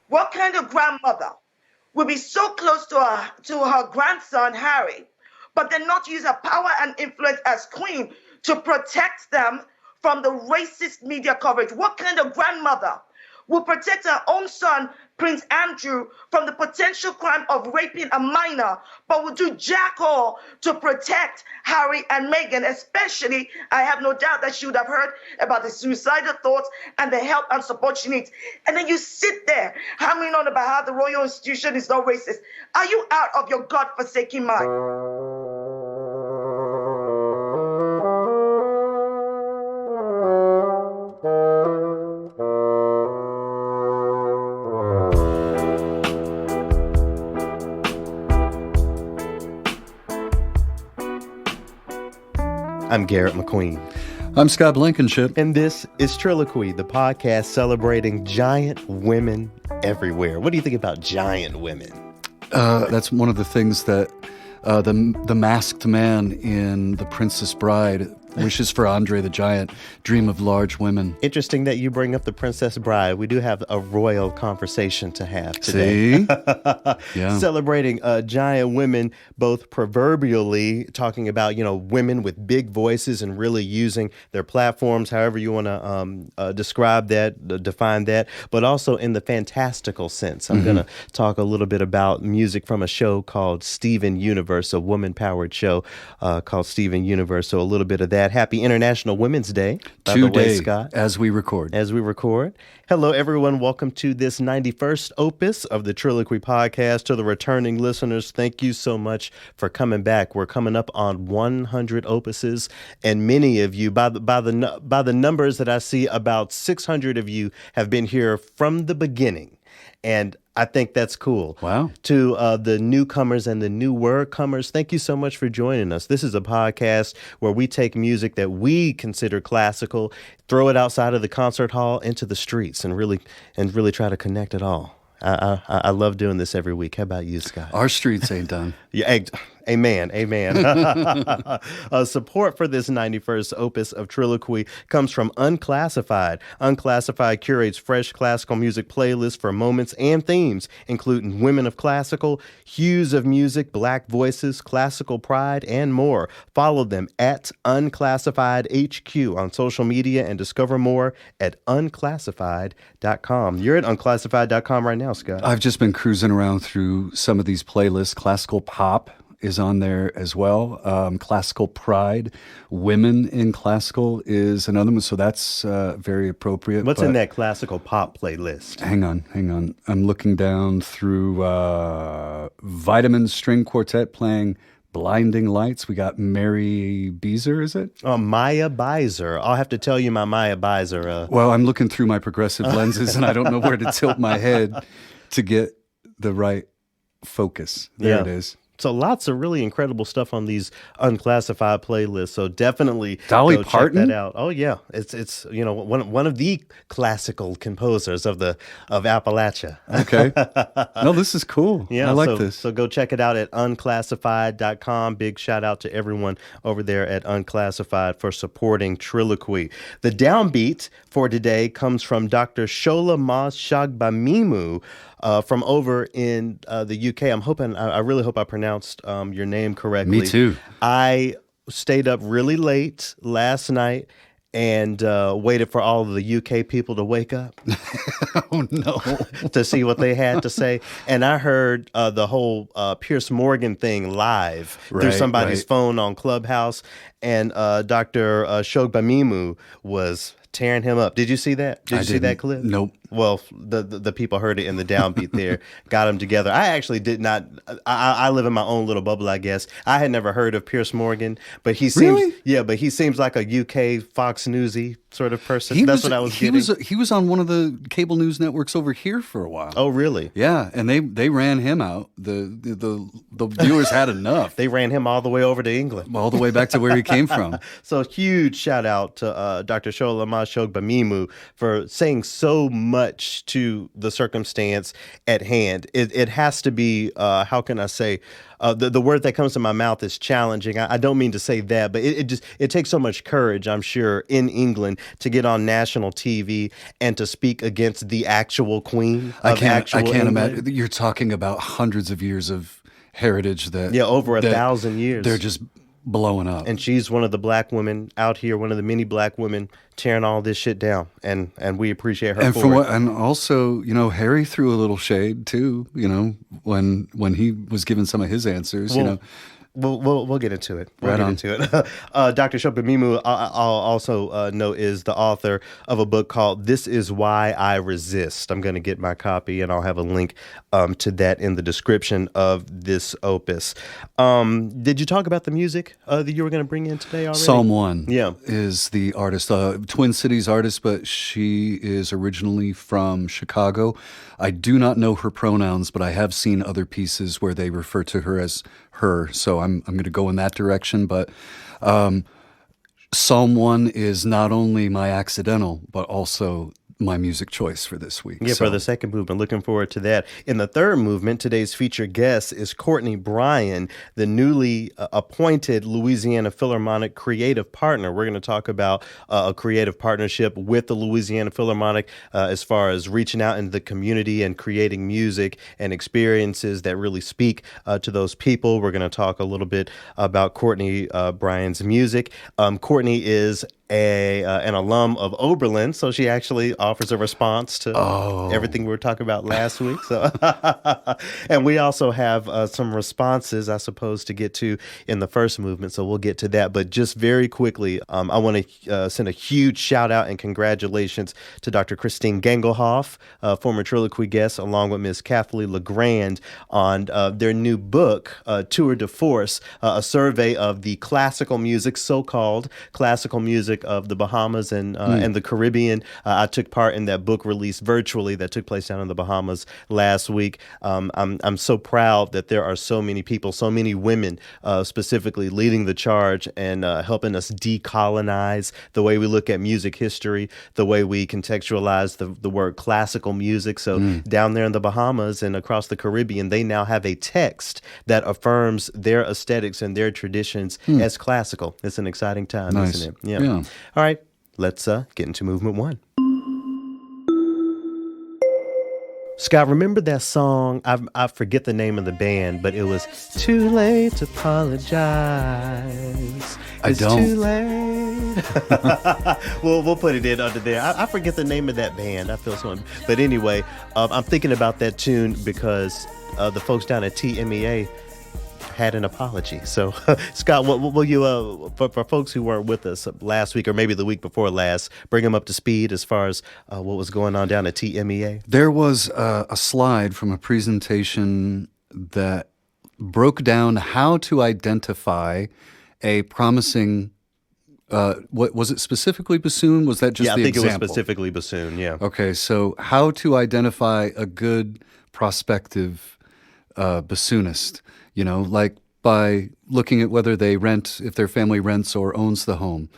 What kind of grandmother will be so close to her grandson, Harry, but then not use her power and influence as queen to protect them from the racist media coverage? What kind of grandmother will protect her own son, Prince Andrew, from the potential crime of raping a minor, but will do jack all to protect Harry and Meghan? Especially, I have no doubt that she would have heard about the suicidal thoughts and the help and support she needs. And then you sit there hammering on about how the royal institution is not racist. Are you out of your godforsaken mind? I'm Garrett McQueen. I'm Scott Blankenship. And this is TRILLOQUY, the podcast celebrating giant women everywhere. What do you think about giant women? That's one of the things that the masked man in The Princess Bride wishes for Andre the Giant, dream of large women. Interesting that you bring up The Princess Bride. We do have a royal conversation to have today. See? Yeah. Celebrating giant women, both proverbially talking about, women with big voices and really using their platforms, however you want to describe that, define that, but also in the fantastical sense. I'm going to talk a little bit about music from a show called Steven Universe, a woman-powered show called Steven Universe. So a little bit of that. Happy International Women's Day, by the way, Scott. As we record. Hello, everyone. Welcome to this 91st opus of the TRILLOQUY podcast. To the returning listeners, thank you so much for coming back. We're coming up on 100 opuses, and many of you, by the numbers that I see, about 600 of you have been here from the beginning. And I think that's cool. Wow. To the newcomers and the newer-comers, thank you so much for joining us. This is a podcast where we take music that we consider classical, throw it outside of the concert hall into the streets, and really try to connect it all. I love doing this every week. How about you, Scott? Our streets ain't done. Yeah, amen. Support for this 91st opus of TRILLOQUY comes from Unclassified. Unclassified curates fresh classical music playlists for moments and themes, including women of classical, hues of music, black voices, classical pride, and more. Follow them at Unclassified HQ on social media and discover more at unclassified.com. You're at unclassified.com right now, Scott. I've just been cruising around through some of these playlists. Classical pop is on there as well. Classical pride, women in classical is another one, so that's very appropriate. What's in that classical pop playlist? Hang on. I'm looking down through Vitamin String Quartet playing Blinding Lights. We got Mary Beezer, is it? Maya Beiser. I'll have to tell you my Maya Beiser. Well, I'm looking through my progressive lenses, and I don't know where to tilt my head to get the right focus. There it is. So lots of really incredible stuff on these unclassified playlists. So definitely Dolly go Parton? check that out. Oh yeah, it's one of the classical composers of Appalachia. Okay. No, this is cool. Yeah, I like this. So go check it out at unclassified.com. Big shout out to everyone over there at Unclassified for supporting TRILLOQUY. The downbeat for today comes from Dr. Shola Mas Shagbamimu from over in the UK. I really hope I pronounced your name correctly. Me too. I stayed up really late last night and waited for all of the UK people to wake up. Oh, no. To see what they had to say. And I heard the whole Piers Morgan thing live through somebody's phone on Clubhouse. And Dr. Shogbamimu was tearing him up. Did you see that? Did you see that clip? Nope. Well, the people heard it in the downbeat there, got them together. I actually did not. I live in my own little bubble, I guess. I had never heard of Piers Morgan, but he seems, really? Yeah, but he seems like a UK Fox Newsy sort of person. That's what I was getting. He was on one of the cable news networks over here for a while. Oh, really? Yeah, and they ran him out. The viewers had enough. They ran him all the way over to England. All the way back to where he came from. So huge shout out to Dr. Shola Mas Shogbamimu for saying so much much to the circumstance at hand. It has to be, how can I say, the word that comes to my mouth is challenging. I don't mean to say that, but it takes so much courage, I'm sure, in England to get on national TV and to speak against the actual queen of actual I can't England. imagine. You're talking about hundreds of years of heritage that Over 1,000 years. They're just blowing up. And she's one of the black women out here, one of the many black women tearing all this shit down, and we appreciate her for it. And also, Harry threw a little shade too. When he was given some of his answers. We'll get into it. Right on. Dr. Shobamimu, I'll also know, is the author of a book called "This Is Why I Resist." I'm going to get my copy, and I'll have a link to that in the description of this opus. Did you talk about the music that you were going to bring in today already? Psalm 1 is the artist, Twin Cities artist, but she is originally from Chicago. I do not know her pronouns, but I have seen other pieces where they refer to her as her, so I'm going to go in that direction. But Psalm 1 is not only my accidental, but also my music choice for this week. For the second movement. Looking forward to that. In the third movement, today's featured guest is Courtney Bryan, the newly appointed Louisiana Philharmonic creative partner. We're going to talk about a creative partnership with the Louisiana Philharmonic as far as reaching out into the community and creating music and experiences that really speak to those people. We're going to talk a little bit about Courtney Bryan's music. Courtney is an alum of Oberlin, so she actually offers a response to everything we were talking about last week. So, and we also have some responses, I suppose, to get to in the first movement. So we'll get to that. But just very quickly, I want to send a huge shout out and congratulations to Dr. Christine Gengelhoff, former TRILLOQUY guest, along with Ms. Kathleen LeGrand on their new book, Tour de Force, a survey of the classical music, so-called classical music of the Bahamas and the Caribbean. I took part in that book release virtually that took place down in the Bahamas last week. I'm so proud that there are so many people, so many women specifically leading the charge and helping us decolonize the way we look at music history, the way we contextualize the word classical music. So down there in the Bahamas and across the Caribbean, they now have a text that affirms their aesthetics and their traditions as classical. It's an exciting time, isn't it? Yeah. All right, let's get into movement one. Scott, remember that song? I forget the name of the band, but it was "Too Late to Apologize." I don't. Too late. We'll put it in under there. I forget the name of that band. I feel so. But anyway, I'm thinking about that tune because the folks down at TMEA had an apology. So, Scott, what will you, for folks who weren't with us last week or maybe the week before last, bring them up to speed as far as what was going on down at TMEA? There was a slide from a presentation that broke down how to identify a promising, what was it specifically bassoon? Was that just the example? Yeah, I think it was specifically bassoon, yeah. Okay, so how to identify a good prospective bassoonist, like by looking at whether they rent, if their family rents or owns the home.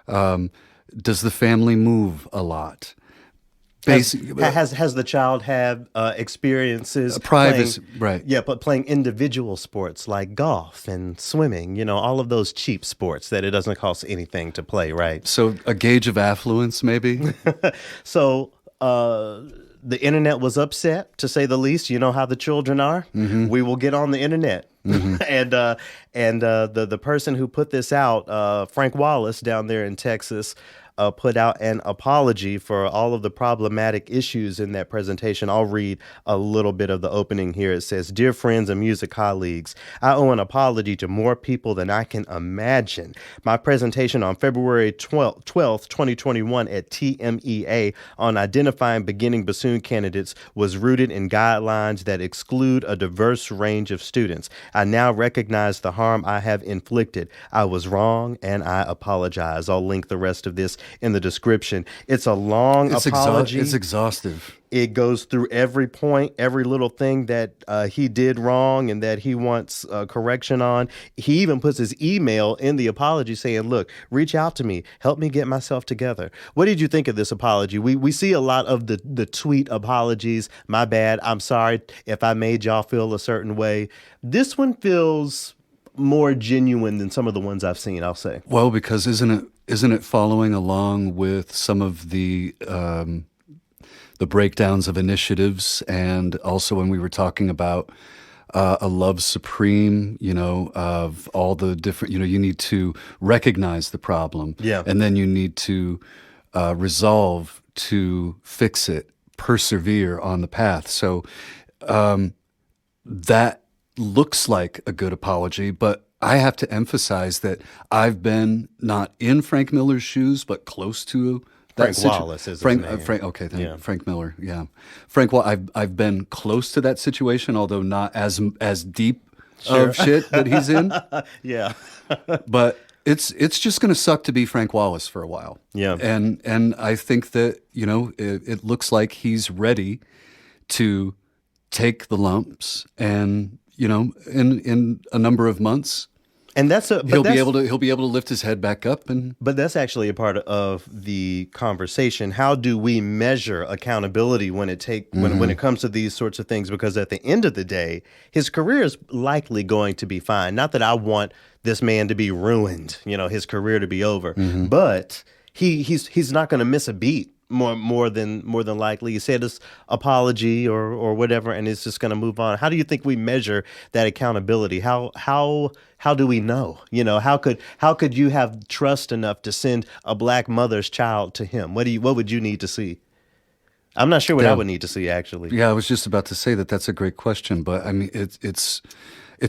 Does the family move a lot? Has the child had experiences privacy, playing, right? Yeah, but playing individual sports like golf and swimming, all of those cheap sports that it doesn't cost anything to play, right? So a gauge of affluence, maybe? So the internet was upset, to say the least. You know how the children are. Mm-hmm. We will get on the internet. Mm-hmm. and the person who put this out, Frank Wallace down there in Texas, put out an apology for all of the problematic issues in that presentation. I'll read a little bit of the opening here. It says, "Dear friends and music colleagues, I owe an apology to more people than I can imagine. My presentation on February 12th, 2021 at TMEA on identifying beginning bassoon candidates was rooted in guidelines that exclude a diverse range of students. I now recognize the harm I have inflicted. I was wrong and I apologize." I'll link the rest of this in the description. It's a long apology. It's exhaustive. It goes through every point, every little thing that he did wrong and that he wants correction on. He even puts his email in the apology saying, look, reach out to me. Help me get myself together. What did you think of this apology? We see a lot of the tweet apologies. My bad. I'm sorry if I made y'all feel a certain way. This one feels more genuine than some of the ones I've seen, I'll say. Well, because isn't it following along with some of the breakdowns of initiatives, and also when we were talking about a love supreme, of all the different, you need to recognize the problem, and then you need to resolve to fix it, persevere on the path. So that looks like a good apology, but I have to emphasize that I've been not in Frank Miller's shoes, but close to Frank Wallace is Frank. his name. Frank Miller. Yeah, Frank. I've been close to that situation, although not as deep of shit that he's in. Yeah, but it's just going to suck to be Frank Wallace for a while. Yeah, and I think that it looks like he's ready to take the lumps, and in a number of months. And he'll be able to lift his head back up, but that's actually a part of the conversation. How do we measure accountability when it comes to these sorts of things? Because at the end of the day, his career is likely going to be fine. Not that I want this man to be ruined, his career to be over, but he's not going to miss a beat. More than likely. He said his apology or whatever, and it's just going to move on. How do you think we measure that accountability? How do we know? How could you have trust enough to send a black mother's child to him? What would you need to see? I'm not sure what I would need to see, actually. Yeah, I was just about to say that's a great question, but I mean it's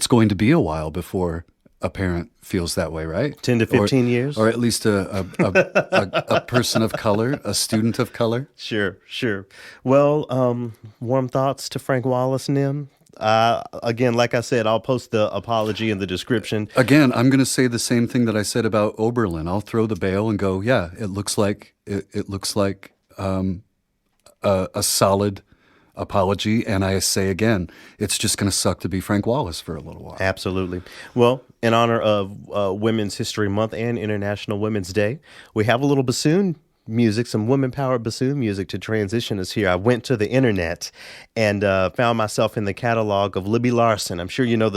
going to be a while before a parent feels that way, right? 10 to 15 years? Or at least a person of color, a student of color? Sure. Well, warm thoughts to Frank Wallace, Nim? Again, like I said, I'll post the apology in the description. Again, I'm going to say the same thing that I said about Oberlin. I'll throw the bail and go, yeah, it looks like a solid apology, and I say again, it's just going to suck to be Frank Wallace for a little while. Absolutely. Well, in honor of Women's History Month and International Women's Day, we have a little bassoon music, some women-powered bassoon music to transition us here. I went to the internet and found myself in the catalog of Libby Larsen. I'm sure you know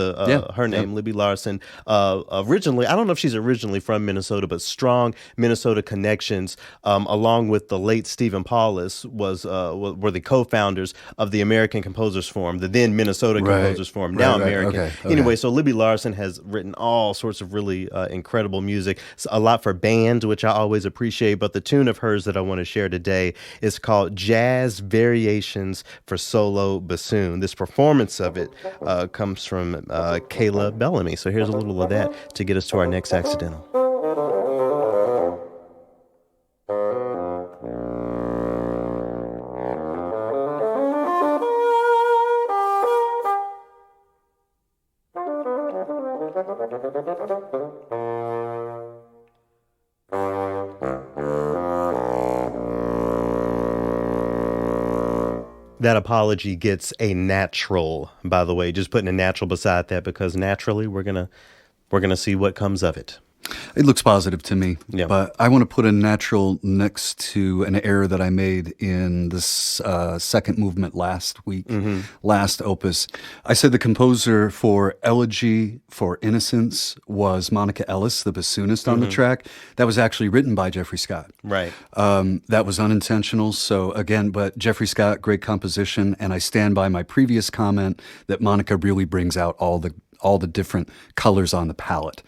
her name, Libby Larsen. Originally, I don't know if she's originally from Minnesota, but strong Minnesota connections, along with the late Stephen Paulus, were the co-founders of the American Composers Forum, the then Minnesota Composers Forum, now American. Okay. Anyway, so Libby Larsen has written all sorts of really incredible music, a lot for bands, which I always appreciate, but the tune of hers that I want to share today is called Jazz Variations for Solo Bassoon. This performance of it comes from Kayla Bellamy. So here's a little of that to get us to our next accidental. That apology gets a natural, by the way, just putting a natural beside that, because naturally we're gonna see what comes of it. It looks positive to me, yeah. But I want to put a natural next to an error that I made in this second movement last week, last opus. I said the composer for Elegy for Innocence was Monica Ellis, the bassoonist on the track. That was actually written by Jeffrey Scott. Right. That was unintentional. So again, but Jeffrey Scott, great composition, and I stand by my previous comment that Monica really brings out all the different colors on the palette.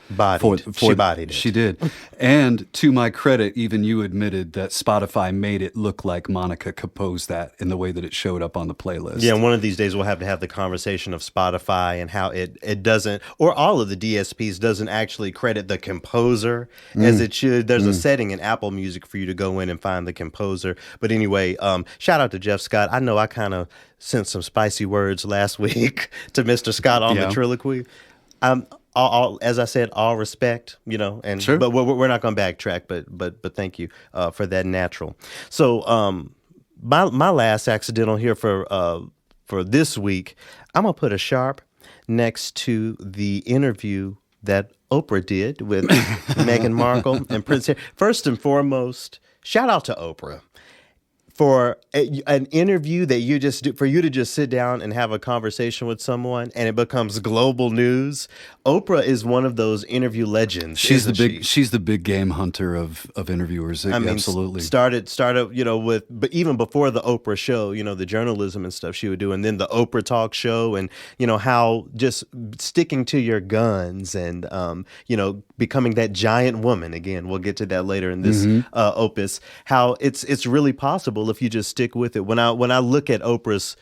She bodied it. She did. And to my credit, even you admitted that Spotify made it look like Monica composed that in the way that it showed up on the playlist. Yeah, and one of these days we'll have to have the conversation of Spotify and how it doesn't, or all of the DSPs doesn't actually credit the composer as it should. There's a setting in Apple Music for you to go in and find the composer. But anyway, shout out to Jeff Scott. I know I kind of sent some spicy words last week to Mr. Scott on the TRILLOQUY. as I said, all respect, and Sure. but we're not going to backtrack, but thank you for that natural. So my last accidental here for this week, I'm gonna put a sharp next to the interview that Oprah did with Meghan Markle and Prince Harry. First and foremost, shout out to Oprah for an interview that you just do, for you to just sit down and have a conversation with someone and it becomes global news. Oprah is one of those interview legends. She's the big game hunter of interviewers. I mean, absolutely. Started, with, but even before the Oprah show, the journalism and stuff she would do, and then the Oprah talk show, and how just sticking to your guns and becoming that giant woman. Again, we'll get to that later in this opus. How it's really possible if you just stick with it. When I look at Oprah's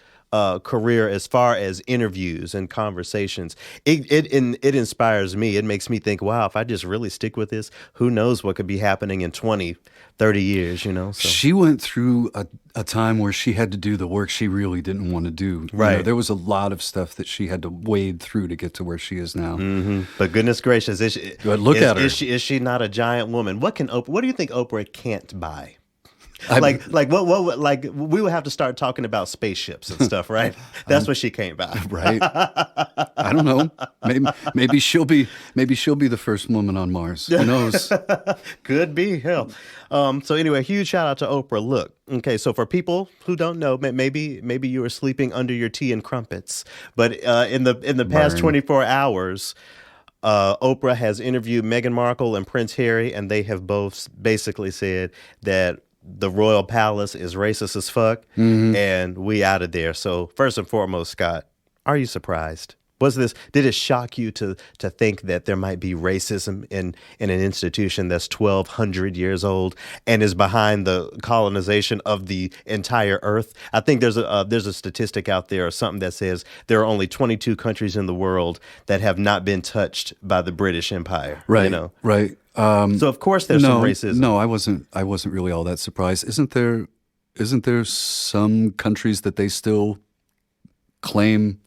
career as far as interviews and conversations, it inspires me. It makes me think, wow, if I just really stick with this, who knows what could be happening in 20, 30 years, So. She went through a time where she had to do the work she really didn't want to do. Right. There was a lot of stuff that she had to wade through to get to where she is now. Mm-hmm. But goodness gracious, look at her. Is she not a giant woman? What do you think Oprah can't buy? What we would have to start talking about spaceships and stuff, right? That's what she can't buy. Right. I don't know. Maybe she'll be the first woman on Mars. Who knows? Could be. Hell. So anyway, huge shout out to Oprah. Look, okay, so for people who don't know, maybe you were sleeping under your tea and crumpets, but in the past 24 hours, Oprah has interviewed Meghan Markle and Prince Harry, and they have both basically said that the royal palace is racist as fuck, and we out of there. So first and foremost, Scott, are you surprised? Did it shock you to think that there might be racism in an institution that's 1,200 years old and is behind the colonization of the entire earth? I think there's a statistic out there or something that says there are only 22 countries in the world that have not been touched by the British Empire. Right. Right. So of course there's some racism. No, I wasn't really all that surprised. Isn't there some countries that they still claim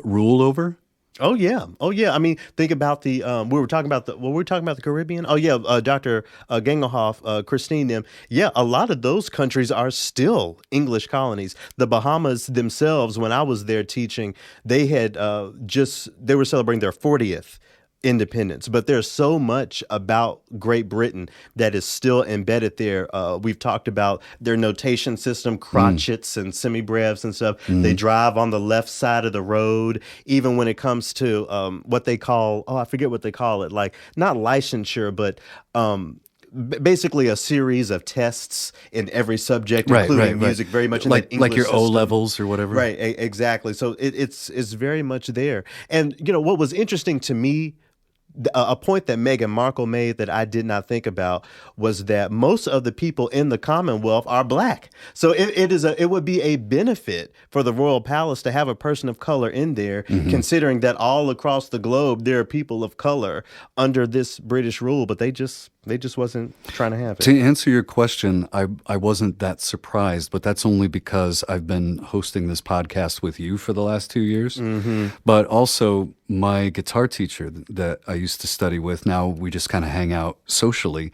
rule over? Oh yeah. I mean, think about the we were talking about the Caribbean. Oh yeah, Dr. Gangelhoff, Christine, them. Yeah, a lot of those countries are still English colonies. The Bahamas themselves, when I was there teaching, they had they were celebrating their 40th independence, but there's so much about Great Britain that is still embedded there. We've talked about their notation system, crotchets and semibrevs and stuff. They drive on the left side of the road, even when it comes to what they call, I forget what they call it, like not licensure, but basically a series of tests in every subject, including music, very much in like that English like your system. O levels or whatever. Right, exactly. So it's very much there. And what was interesting to me, a point that Meghan Markle made that I did not think about, was that most of the people in the Commonwealth are black. So it would be a benefit for the royal palace to have a person of color in there, considering that all across the globe there are people of color under this British rule, but they just wasn't trying to have it. To answer your question, I wasn't that surprised, but that's only because I've been hosting this podcast with you for the last 2 years. But also my guitar teacher that I used to study with, now we just kind of hang out socially.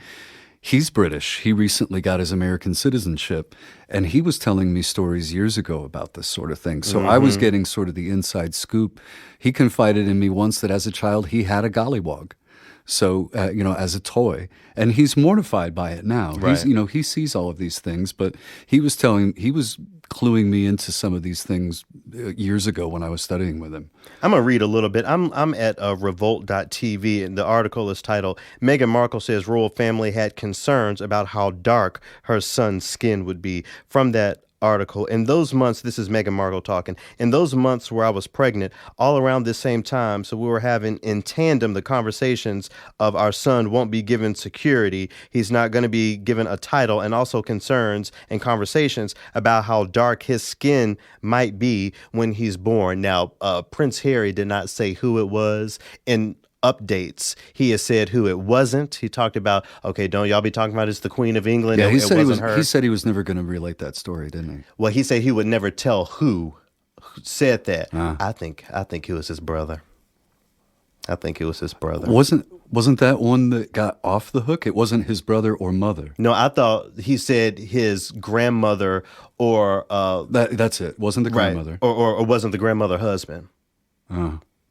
He's British. He recently got his American citizenship, and he was telling me stories years ago about this sort of thing. So I was getting sort of the inside scoop. He confided in me once that as a child he had a gollywog. So, as a toy, and he's mortified by it now. Right. He sees all of these things, but he was cluing me into some of these things years ago when I was studying with him. I'm going to read a little bit. I'm at revolt.tv, and the article is titled, Meghan Markle says royal family had concerns about how dark her son's skin would be. From that article, in those months, this is Meghan Markle talking, in those months where I was pregnant, all around this same time, so we were having in tandem the conversations of our son won't be given security, he's not going to be given a title, and also concerns and conversations about how dark his skin might be when he's born. Now, Prince Harry did not say who it was, and updates, he has said who it wasn't. He talked about, okay, don't y'all be talking about it's the Queen of England. Yeah, it wasn't her. He said he was never going to relate that story, didn't he? Well, he said he would never tell who said that. I think it was his brother. I think it was his brother. Wasn't that one that got off the hook? It wasn't his brother or mother. No, I thought he said his grandmother or That's it. Wasn't the right, grandmother. or wasn't the grandmother husband.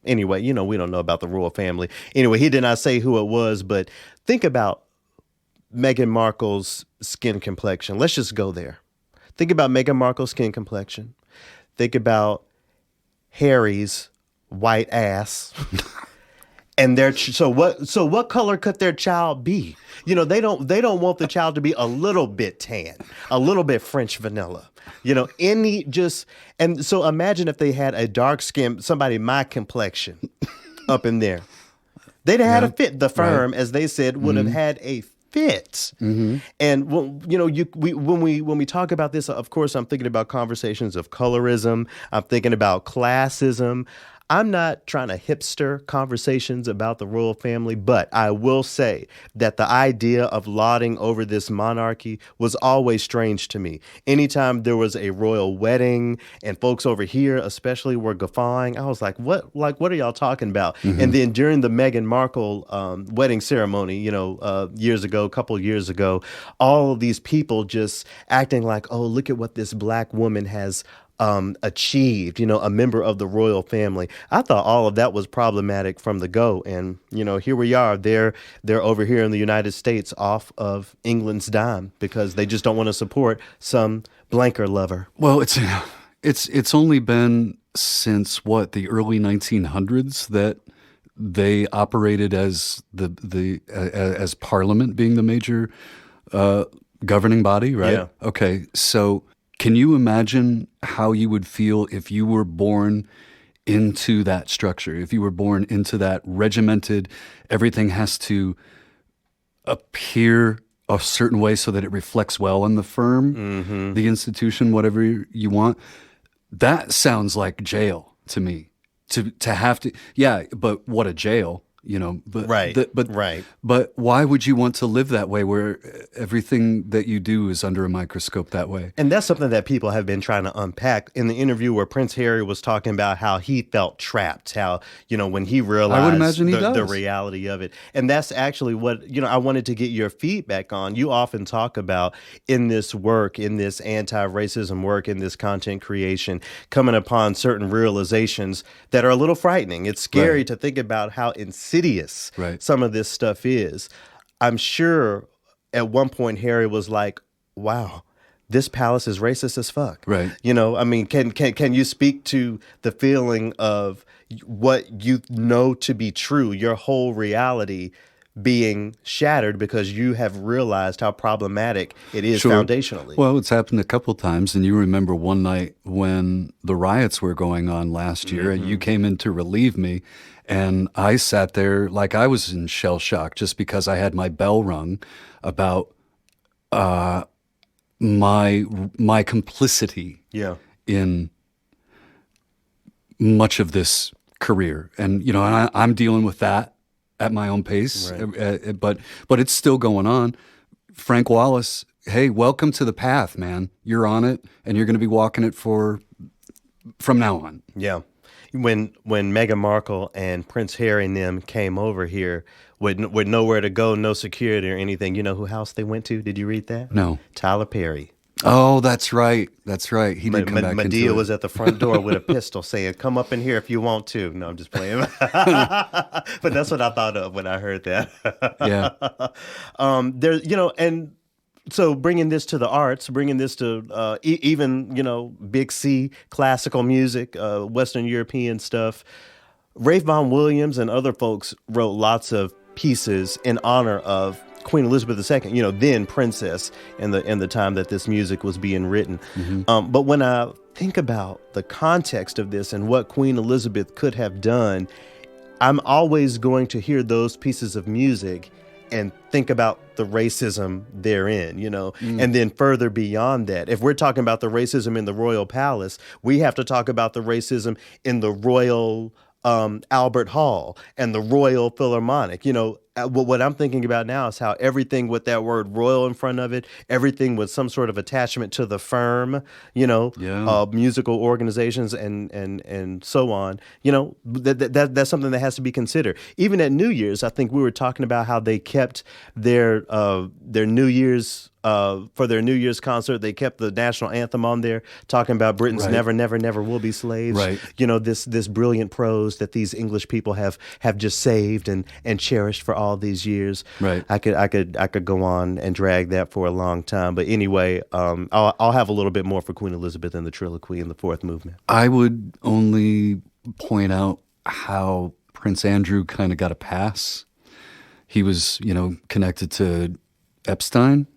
Anyway, we don't know about the royal family. Anyway, he did not say who it was, but think about Meghan Markle's skin complexion. Let's just go there. Think about Meghan Markle's skin complexion. Think about Harry's white ass. And what color could their child be? They don't want the child to be a little bit tan, a little bit French vanilla. And so imagine if they had a dark skin, somebody my complexion up in there. They'd have had a fit. The firm, as they said, would have had a fit. And when we talk about this, of course, I'm thinking about conversations of colorism. I'm thinking about classism. I'm not trying to hipster conversations about the royal family, but I will say that the idea of lauding over this monarchy was always strange to me. Anytime there was a royal wedding and folks over here especially were guffawing, I was like, what are y'all talking about? And then during the Meghan Markle wedding ceremony, a couple years ago, all of these people just acting like, oh, look at what this black woman has achieved, a member of the royal family. I thought all of that was problematic from the go. And, here we are. They're over here in the United States off of England's dime because they just don't want to support some blanker lover. Well, it's only been since the early 1900s that they operated as as Parliament being the major governing body, right? Yeah. Okay, so can you imagine how you would feel if you were born into that structure, if you were born into that regimented, everything has to appear a certain way so that it reflects well on the firm, the institution, whatever you want? That sounds like jail to me. To have to, yeah, but what a jail. But right. But why would you want to live that way where everything that you do is under a microscope that way? And that's something that people have been trying to unpack in the interview where Prince Harry was talking about how he felt trapped, how, when he realized I would imagine the reality of it. And that's actually what, I wanted to get your feedback on. You often talk about in this work, in this anti-racism work, in this content creation, coming upon certain realizations that are a little frightening. It's scary to think about how insidious some of this stuff is. I'm sure at one point Harry was like, wow, this palace is racist as fuck. Right. Can you speak to the feeling of what you know to be true, your whole reality being shattered because you have realized how problematic it is foundationally? Well, it's happened a couple times, and you remember one night when the riots were going on last year, and you came in to relieve me, and I sat there like I was in shell shock just because I had my bell rung about my complicity in much of this career, and I'm dealing with that at my own pace, but it's still going on. Frank Wallace, hey, welcome to the path, man. You're on it, and you're going to be walking it from now on. Yeah. When Meghan Markle and Prince Harry and them came over here with nowhere to go, no security or anything, you know who house they went to? Did you read that? No. Tyler Perry. Oh, that's right. That's right. He did come back into it. Madea was at the front door with a pistol saying, come up in here if you want to. No, I'm just playing. But that's what I thought of when I heard that. Yeah. There's, and so bringing this to the arts, bringing this to even, Big C, classical music, Western European stuff, Rafe Vaughan Williams and other folks wrote lots of pieces in honor of Queen Elizabeth II, then princess in the time that this music was being written. But when I think about the context of this and what Queen Elizabeth could have done, I'm always going to hear those pieces of music and think about the racism therein, and then further beyond that. If we're talking about the racism in the royal palace, we have to talk about the racism in the royal Albert Hall and the Royal Philharmonic. what I'm thinking about now is how everything with that word royal in front of it, everything with some sort of attachment to the firm, Yeah. musical organizations and so on, that's something that has to be considered. Even at New Year's, I think we were talking about how they kept their New Year's for their New Year's concert, they kept the national anthem on there, talking about Britain's Right. never, never, never will be slaves. Right. This brilliant prose that these English people have just saved and cherished for all these years. Right. I could go on and drag that for a long time. But anyway, I'll have a little bit more for Queen Elizabeth and the Triloquy in the fourth movement. I would only point out how Prince Andrew kind of got a pass. He was, connected to Epstein.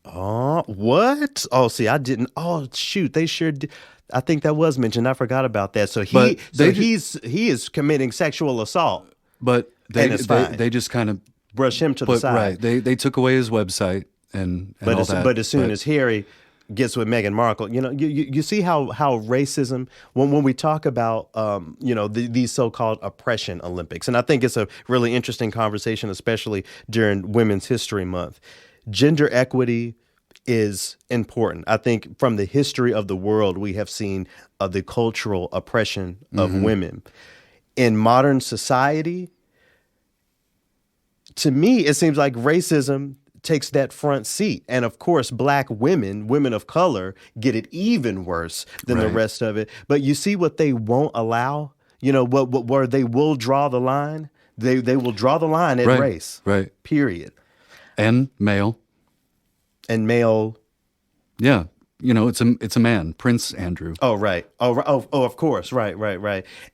Oh, what? Oh, see, I didn't. Oh, shoot, they sure did. I think that was mentioned. I forgot about that. So he is committing sexual assault. But And it's fine. they just kind of Brush him to the side. Right. They took away his website and But all that. but as soon as Harry gets with Meghan Markle, you see how racism, when we talk about these so-called oppression Olympics, and I think it's a really interesting conversation, especially during Women's History Month. Gender equity is important. I think from the history of the world, we have seen the cultural oppression of women. In modern society, to me, it seems like racism takes that front seat. And of course, Black women of color, get it even worse than the Right. rest of it. But you see what they won't allow? Where they will draw the line? They will draw the line at Right. race. Right. Period. And male. And male. Yeah. It's a man, Prince Andrew. Oh, right. Oh, of course. Right.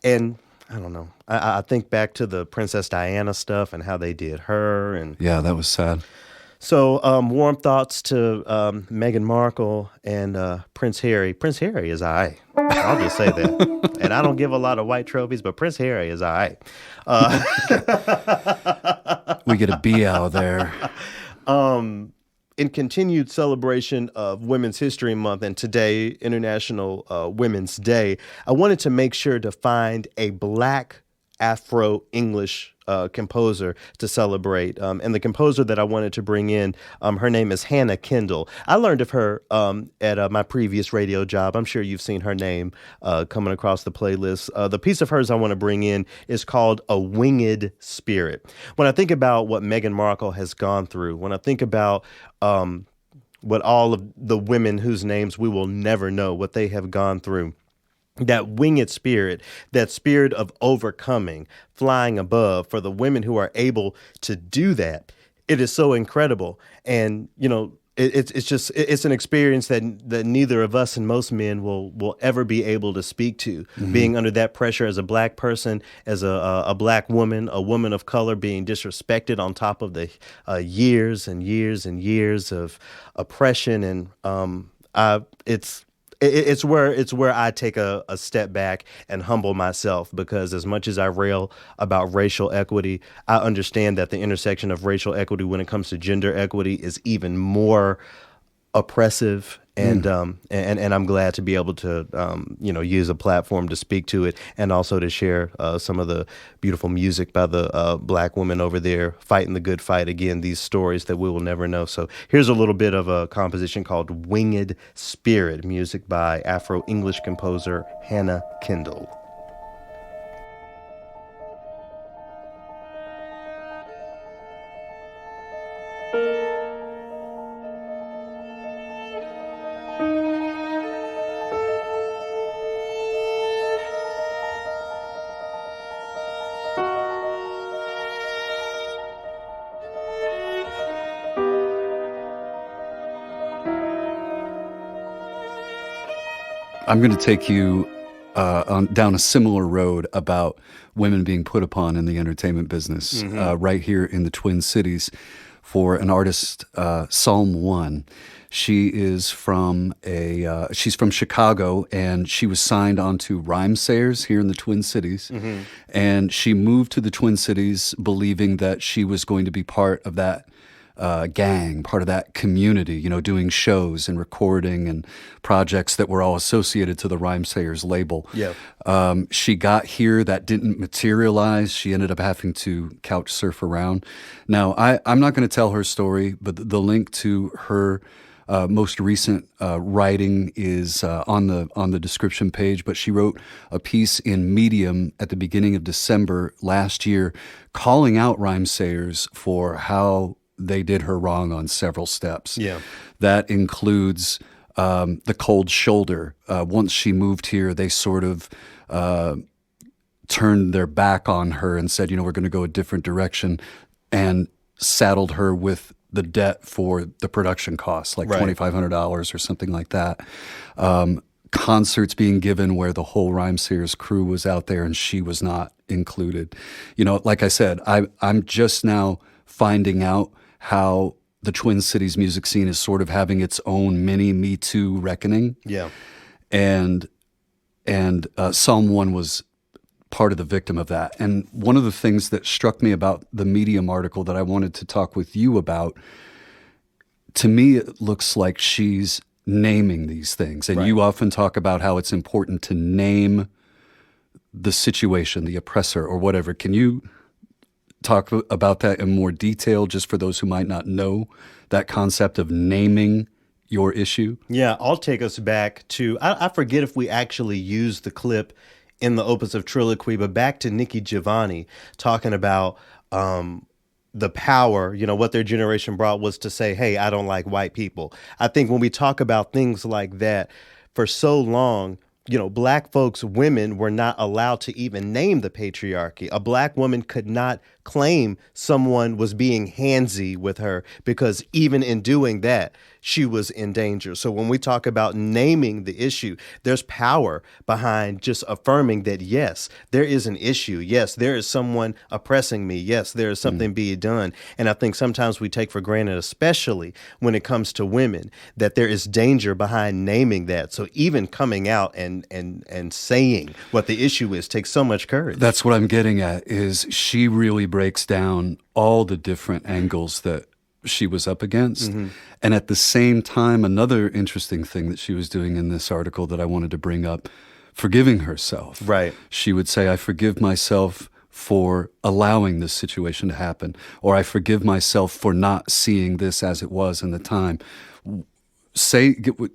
And I don't know. I think back to the Princess Diana stuff and how they did her. And Yeah, that was sad. so warm thoughts to Meghan Markle and Prince Harry. Prince Harry is all right. I'll just say that. And I don't give a lot of white trophies, but Prince Harry is all right. We get a B out there. In continued celebration of Women's History Month and today, International Women's Day, I wanted to make sure to find a Black Afro-English composer to celebrate. And the composer that I wanted to bring in, her name is Hannah Kendall. I learned of her at my previous radio job. I'm sure you've seen her name coming across the playlist. The piece of hers I want to bring in is called A Winged Spirit. When I think about what Meghan Markle has gone through, when I think about what all of the women whose names we will never know, what they have gone through, that winged spirit, that spirit of overcoming, flying above, for the women who are able to do that, it is so incredible. And, it's an experience that neither of us and most men will ever be able to speak to. Being under that pressure as a Black person, as a Black woman, a woman of color, being disrespected on top of the years and years and years of oppression, and it's where I take a step back and humble myself, because as much as I rail about racial equity, I understand that the intersection of racial equity when it comes to gender equity is even more oppressive. And I'm glad to be able to use a platform to speak to it, and also to share some of the beautiful music by the Black women over there fighting the good fight. Again, these stories that we will never know. So here's a little bit of a composition called Winged Spirit, music by Afro-English composer Hannah Kendall. I'm going to take you down a similar road about women being put upon in the entertainment business, right here in the Twin Cities, for an artist, Psalm One. She is she's from Chicago, and she was signed onto Rhymesayers here in the Twin Cities. And she moved to the Twin Cities believing that she was going to be part of that gang, part of that community, you know, doing shows and recording and projects that were all associated to the Rhymesayers label. Yeah. She got here, that didn't materialize. She ended up having to couch surf around. Now, I'm not going to tell her story, but the link to her most recent writing is on the description page, but she wrote a piece in Medium at the beginning of December last year calling out Rhymesayers for how they did her wrong on several steps. Yeah. That includes the cold shoulder. Once she moved here, they sort of turned their back on her and said, you know, we're going to go a different direction, and saddled her with the debt for the production costs, like $2,500 or something like that. Concerts being given where the whole Rhymesayers crew was out there and she was not included. You know, like I said, I'm just now finding out how the Twin Cities music scene is sort of having its own mini Me Too reckoning. Yeah. And Psalm 1 was part of the victim of that. And one of the things that struck me about the Medium article that I wanted to talk with you about, to me, it looks like she's naming these things. And you often talk about how it's important to name the situation, the oppressor, or whatever. Can you talk about that in more detail, just for those who might not know that concept of naming your issue? Yeah, I'll take us back to, I forget if we actually used the clip in the Opus of TRILLOQUY, but back to Nikki Giovanni talking about the power, you know, what their generation brought was to say, hey, I don't like white people. I think when we talk about things like that, for so long, you know, black folks, women were not allowed to even name the patriarchy. A black woman could not claim someone was being handsy with her, because even in doing that, she was in danger. So when we talk about naming the issue, there's power behind just affirming that, yes, there is an issue. Yes, there is someone oppressing me. Yes, there is something being done. And I think sometimes we take for granted, especially when it comes to women, that there is danger behind naming that. So even coming out and saying what the issue is takes so much courage. That's what I'm getting at, is she really breaks down all the different angles that she was up against. Mm-hmm. And at the same time, another interesting thing that she was doing in this article that I wanted to bring up, forgiving herself. Right. She would say, I forgive myself for allowing this situation to happen, or I forgive myself for not seeing this as it was in the time.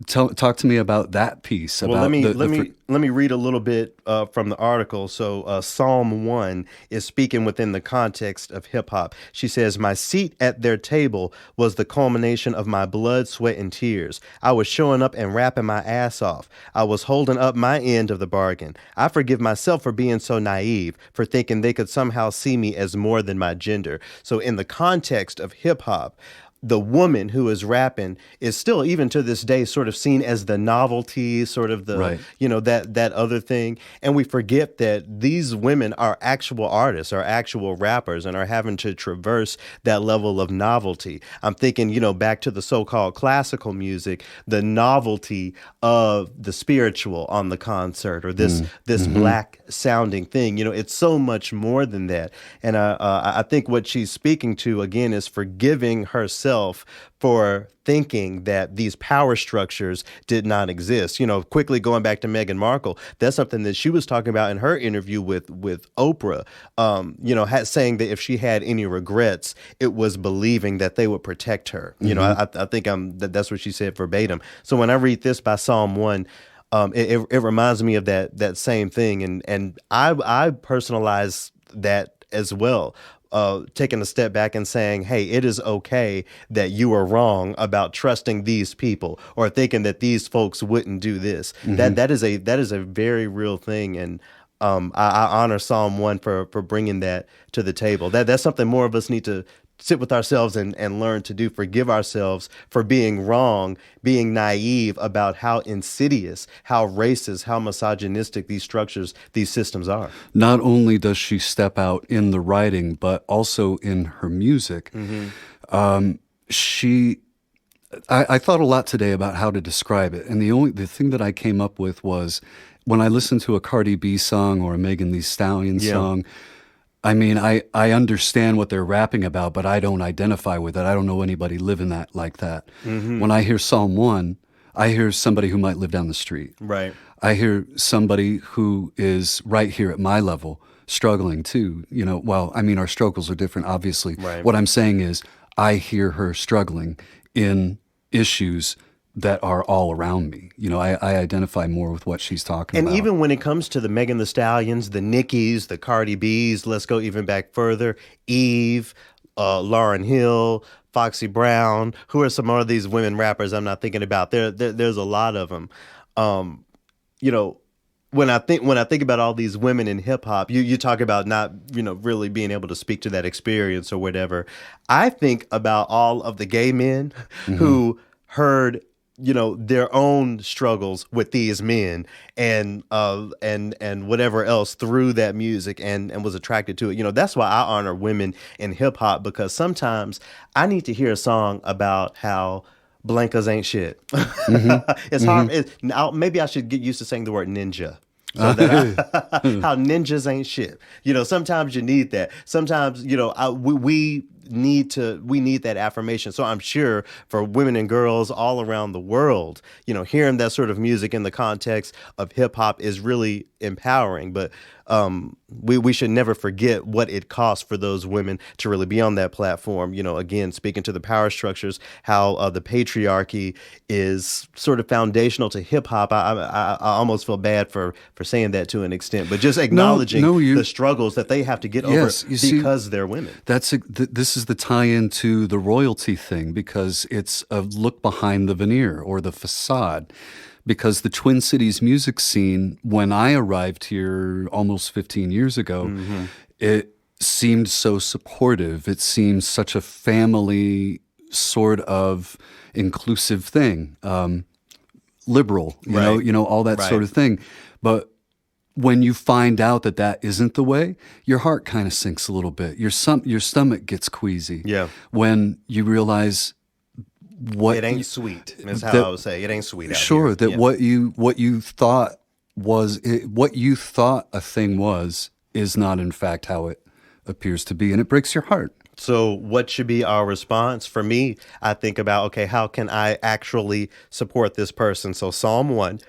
Talk to me about that piece. Well, let me read a little bit from the article. So Psalm 1 is speaking within the context of hip hop. She says, my seat at their table was the culmination of my blood, sweat, and tears. I was showing up and rapping my ass off. I was holding up my end of the bargain. I forgive myself for being so naive, for thinking they could somehow see me as more than my gender. So in the context of hip hop, the woman who is rapping is still, even to this day, sort of seen as the novelty, sort of the, you know, that other thing. And we forget that these women are actual artists, are actual rappers, and are having to traverse that level of novelty. I'm thinking, you know, back to the so-called classical music, the novelty of the spiritual on the concert, or this black sounding thing. You know, it's so much more than that. And I think what she's speaking to, again, is forgiving herself for thinking that these power structures did not exist. You know, quickly going back to Meghan Markle, that's something that she was talking about in her interview with Oprah, you know, saying that if she had any regrets, it was believing that they would protect her. You know, I think that's what she said verbatim. So when I read this by Psalm 1, it reminds me of that same thing. And I personalize that as well. Taking a step back and saying, hey, it is okay that you are wrong about trusting these people, or thinking that these folks wouldn't do this. That is a very real thing. And I honor Psalm 1 for bringing that to the table. That's something more of us need to sit with ourselves and learn to do. Forgive ourselves for being wrong, being naive about how insidious, how racist, how misogynistic these structures, these systems are. Not only does she step out in the writing, but also in her music. I thought a lot today about how to describe it. And the thing that I came up with was, when I listen to a Cardi B song or a Megan Thee Stallion song, I mean, I understand what they're rapping about, but I don't identify with it. I don't know anybody living that like that. When I hear Psalm 1, I hear somebody who might live down the street. Right. I hear somebody who is right here at my level struggling too. You know, well, I mean, our struggles are different, obviously. Right. What I'm saying is I hear her struggling in issues that are all around me. You know, I identify more with what she's talking And about. even when it comes to the Megan Thee Stallions, the Nickis, the Cardi B's, let's go even back further, Eve, Lauryn Hill, Foxy Brown, who are some more of these women rappers I'm not thinking about? There's a lot of them. You know, when I think about all these women in hip hop, you talk about not, you know, really being able to speak to that experience or whatever. I think about all of the gay men who heard, you know, their own struggles with these men and whatever else through that music and was attracted to it. You know, that's why I honor women in hip hop, because sometimes I need to hear a song about how blankers ain't shit. It's hard. Maybe I should get used to saying the word ninja. So that how ninjas ain't shit. You know, sometimes you need that. Sometimes, you know, we need that affirmation. So I'm sure for women and girls all around the world, you know, hearing that sort of music in the context of hip hop is really empowering. But we should never forget what it costs for those women to really be on that platform. You know, again, speaking to the power structures, how the patriarchy is sort of foundational to hip hop. I almost feel bad for saying that to an extent, but just acknowledging the struggles that they have to get over because they're women. This is the tie-in to the royalty thing, because it's a look behind the veneer or the facade. Because the Twin Cities music scene, when I arrived here almost 15 years ago, it seemed so supportive. It seemed such a family sort of inclusive thing, liberal, you know, all that sort of thing. But when you find out that that isn't the way, your heart kind of sinks a little bit. Your stomach gets queasy. Yeah. When you realize it ain't sweet. That's how I would say it ain't sweet. Out here. That what you thought what you thought a thing was is not in fact how it appears to be, and it breaks your heart. So what should be our response? For me, I think about, okay, how can I actually support this person? So Psalm 1,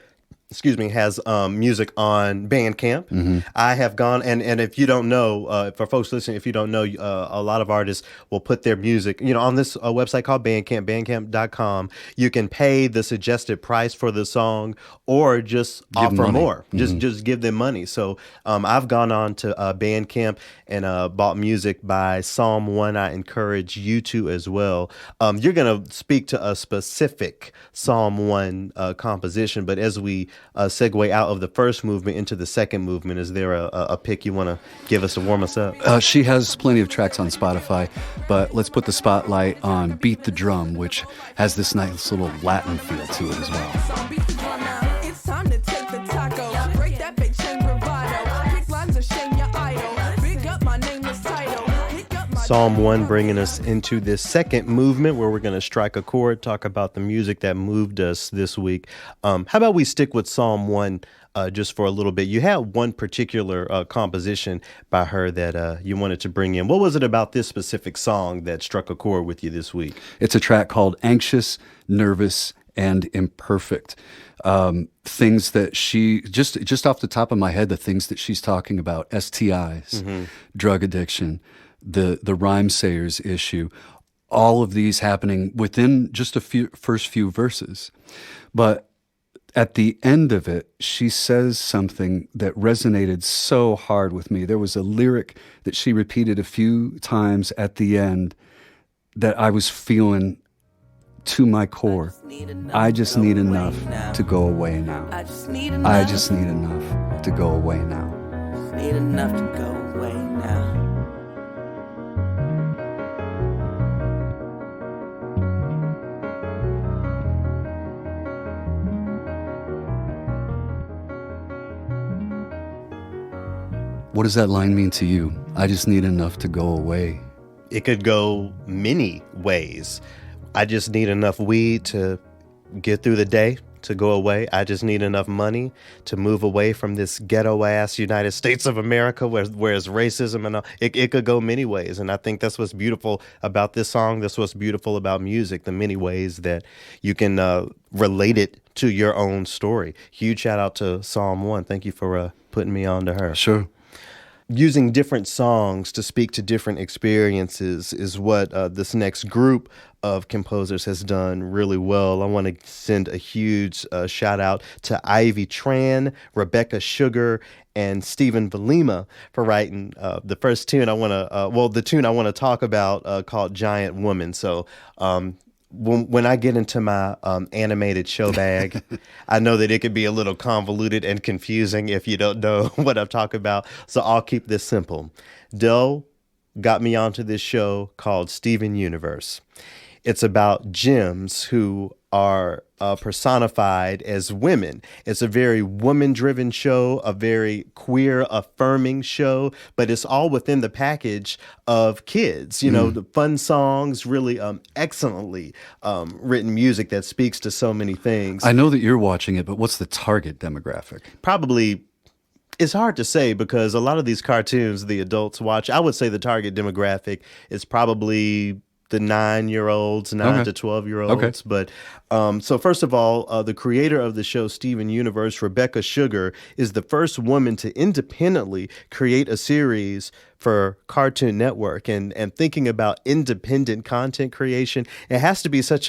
has music on Bandcamp. I have gone, and if you don't know, for folks listening, if you don't know, a lot of artists will put their music, you know, on this website called Bandcamp, bandcamp.com. You can pay the suggested price for the song or just offer more. Just give them money. So I've gone on to Bandcamp and bought music by Psalm 1. I encourage you to as well. You're going to speak to a specific Psalm 1 composition, but as we segue out of the first movement into the second movement, is there a pick you want to give us to warm us up? She has plenty of tracks on Spotify, but let's put the spotlight on Beat the Drum, which has this nice little Latin feel to it as well. It's time to take the taco, break that big chain bravado, quick lines of shame your idol, big up my nameless title. Psalm 1 bringing us into this second movement where we're going to strike a chord, talk about the music that moved us this week. How about we stick with Psalm 1 just for a little bit? You had one particular composition by her that you wanted to bring in. What was it about this specific song that struck a chord with you this week? It's a track called Anxious, Nervous, and Imperfect. Things that she, just off the top of my head, the things that she's talking about: STIs, drug addiction, the rhyme sayers issue, all of these happening within just first few verses. But at the end of it, she says something that resonated so hard with me. There was a lyric that she repeated a few times at the end that I was feeling to my core. I just need enough to go away now. I just need enough to go away now. Need enough to go away now. What does that line mean to you? I just need enough to go away. It could go many ways. I just need enough weed to get through the day, to go away. I just need enough money to move away from this ghetto-ass United States of America where it's racism and all. It could go many ways, and I think that's what's beautiful about this song. That's what's beautiful about music, the many ways that you can relate it to your own story. Huge shout out to Psalm 1. Thank you for putting me on to her. Sure. Using different songs to speak to different experiences is what this next group of composers has done really well. I want to send a huge shout out to Ivy Tran, Rebecca Sugar, and Stephen Valima for writing the first tune I want to, the tune I want to talk about called Giant Woman. So when I get into my animated show bag, I know that it could be a little convoluted and confusing if you don't know what I'm talking about. So I'll keep this simple. Dell got me onto this show called Steven Universe. It's about gems who are personified as women. It's a very woman-driven show, a very queer-affirming show, but it's all within the package of kids. You know, the fun songs, really excellently written music that speaks to so many things. I know that you're watching it, but what's the target demographic? Probably, it's hard to say because a lot of these cartoons the adults watch, I would say the target demographic is probably the 9-year-olds, 9 to 12-year-olds. Okay. But so first of all, the creator of the show, Steven Universe, Rebecca Sugar, is the first woman to independently create a series for Cartoon Network. And thinking about independent content creation, it has to be such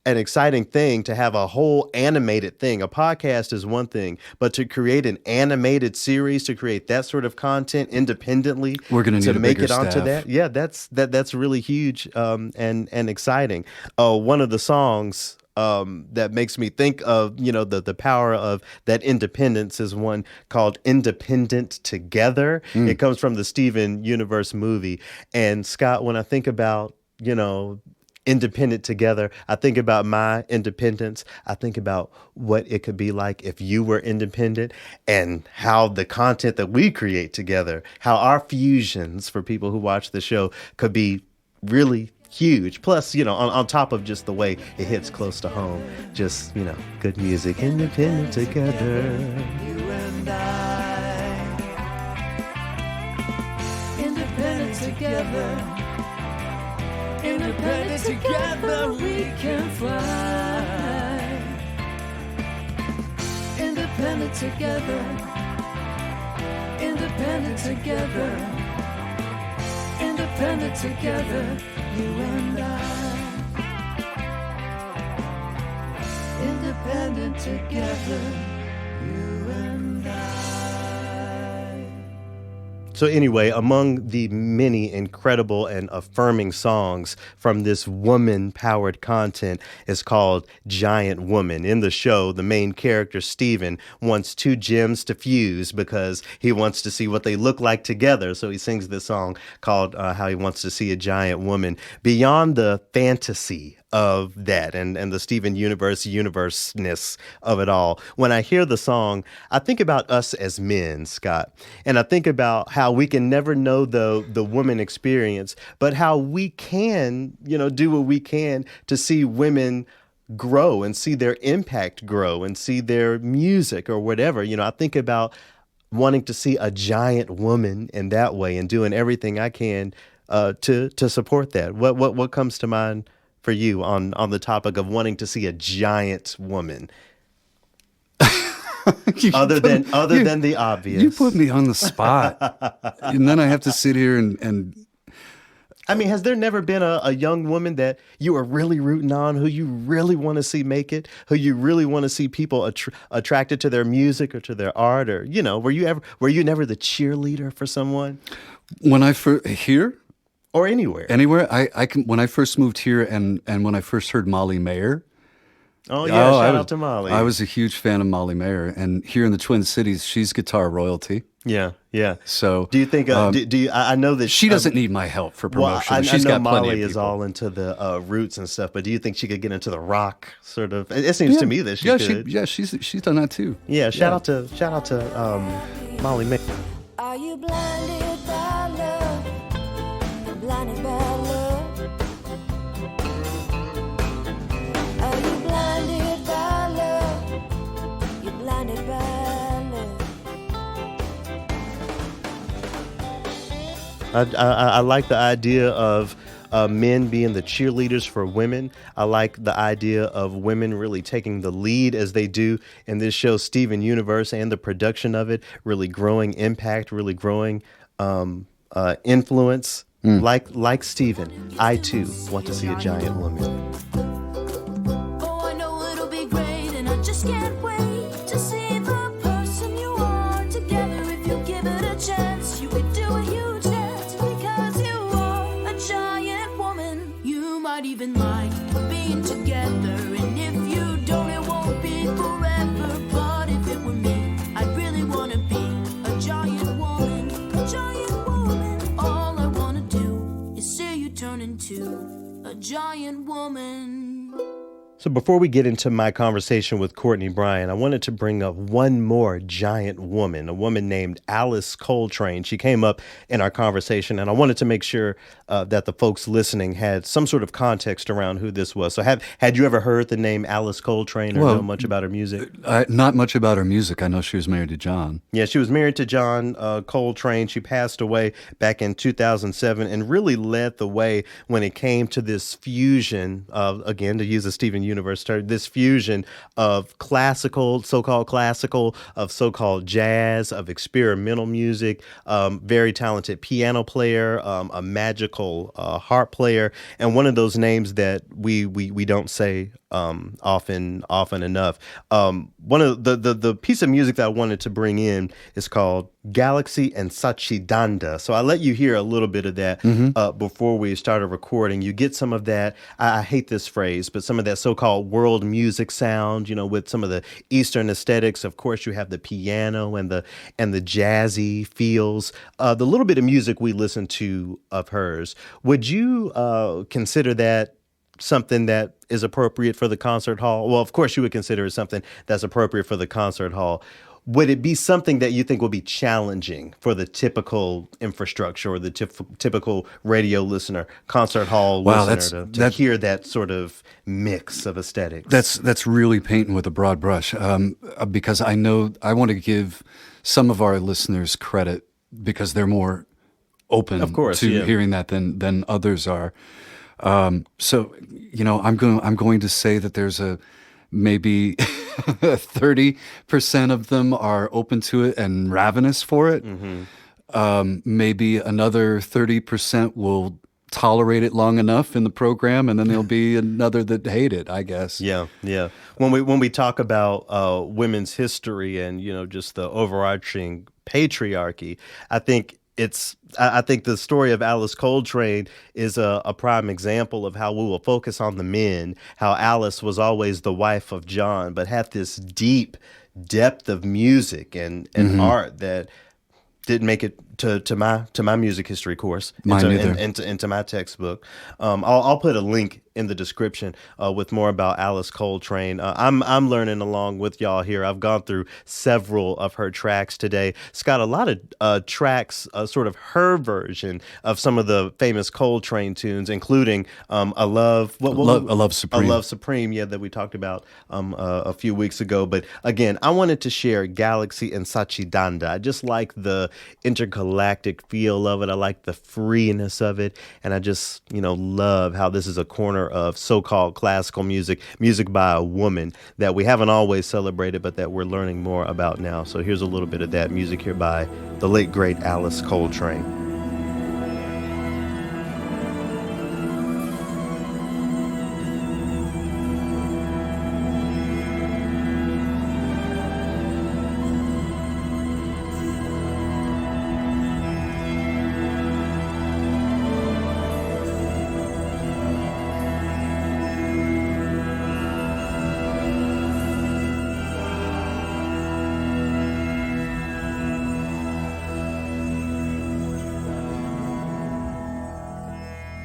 an exciting thing to have a whole animated thing. A podcast is one thing, but to create an animated series, to create that sort of content independently, we're going to make it onto staff. that. Yeah, that's really huge and exciting. One of the songs that makes me think of, you know, the power of that independence is one called Independent Together. It comes from the Steven Universe movie. And Scott, when I think about, you know, independent together, I think about my independence. I think about what it could be like if you were independent, and how the content that we create together, how our fusions for people who watch the show could be really huge. Plus, you know, on top of just the way it hits close to home, just, you know, good music. Independent together, you and I. Independent together. Independent together we can fly. Independent together. Independent together. Independent together, you and I. Independent together, you and I. So anyway, among the many incredible and affirming songs from this woman-powered content is called Giant Woman. In the show, the main character, Steven, wants two gems to fuse because he wants to see what they look like together. So he sings this song called how he wants to see a giant woman. Beyond the fantasy of that and the Steven universeness of it all. When I hear the song, I think about us as men, Scott, and I think about how we can never know the woman experience, but how we can, you know, do what we can to see women grow and see their impact grow and see their music or whatever. You know, I think about wanting to see a giant woman in that way and doing everything I can to support that. What comes to mind for you on the topic of wanting to see a giant woman? other than the obvious. You put me on the spot. And then I have to sit here and I mean, has there never been a young woman that you are really rooting on, who you really want to see make it, who you really want to see people attracted to their music or to their art, or, you know, were you never the cheerleader for someone? When I first here? Or anywhere. I can. When I first moved here and when I first heard Molly Maher. Oh yeah, shout out to Molly. I was a huge fan of Molly Maher, and here in the Twin Cities, she's guitar royalty. Yeah. So do you think? Do you? I know that she doesn't need my help for promotion. Well, She's I know got plenty Molly of is people. all into the roots and stuff, but do you think she could get into the rock sort of? It seems to me that she could. She's done that too. Yeah. Shout out to Molly Maher. Are you blinded by love? Blinded by love. Are you blinded by love? I like the idea of men being the cheerleaders for women. I like the idea of women really taking the lead as they do in this show, Steven Universe, and the production of it, really growing impact, really growing influence. Like Steven, I too want to see a giant woman. Oh, I know it'll be great, and I just can't wait to see the person you are together. If you give it a chance, you could do a huge dance because you are a giant woman. You might even like being together, and if you don't, it won't be forever. But if it were me, I'd really want to be a giant woman, a giant woman. All I want to do is see you turn into a giant woman. So before we get into my conversation with Courtney Bryan, I wanted to bring up one more giant woman, a woman named Alice Coltrane. She came up in our conversation, and I wanted to make sure that the folks listening had some sort of context around who this was. So had you ever heard the name Alice Coltrane or know much about her music? Not much about her music. I know she was married to John. Yeah, she was married to John Coltrane. She passed away back in 2007 and really led the way when it came to this fusion of, again, to use a Steven Universe term, this fusion of classical, so-called classical, of so-called jazz, of experimental music, very talented piano player, a magical harp player, and one of those names that we don't say often enough. One of the piece of music that I wanted to bring in is called Galaxy and Satchidananda. So I let you hear a little bit of that before we started recording. You get some of that, I hate this phrase, but some of that so-called world music sound, with some of the Eastern aesthetics. Of course, you have the piano and the jazzy feels. The little bit of music we listened to of hers, would you consider that something that is appropriate for the concert hall? Well, of course you would consider it something that's appropriate for the concert hall. Would it be something that you think will be challenging for the typical infrastructure or the typical radio listener, concert hall listener to hear that sort of mix of aesthetics? That's really painting with a broad brush, because I know I want to give some of our listeners credit because they're more open to hearing that than others are. So, I'm going to say that there's maybe 30% of them are open to it and ravenous for it. Maybe another 30% will tolerate it long enough in the program, and then there'll be another that hate it, I guess. Yeah. When we talk about women's history and just the overarching patriarchy, I think the story of Alice Coltrane is a prime example of how we will focus on the men, how Alice was always the wife of John, but had this deep depth of music and art that didn't make it to my music history course, into my textbook. I'll put a link in the description with more about Alice Coltrane. I'm learning along with y'all here. I've gone through several of her tracks today. It's got a lot of tracks, sort of her version of some of the famous Coltrane tunes, including A Love Supreme. A Love Supreme, yeah, that we talked about a few weeks ago. But again, I wanted to share Galaxy and Satchidananda. I just like the intergalactic feel of it. I like the freeness of it. And I just, love how this is a corner of so-called classical music by a woman that we haven't always celebrated, but that we're learning more about now. So here's a little bit of that music here by the late, great Alice Coltrane.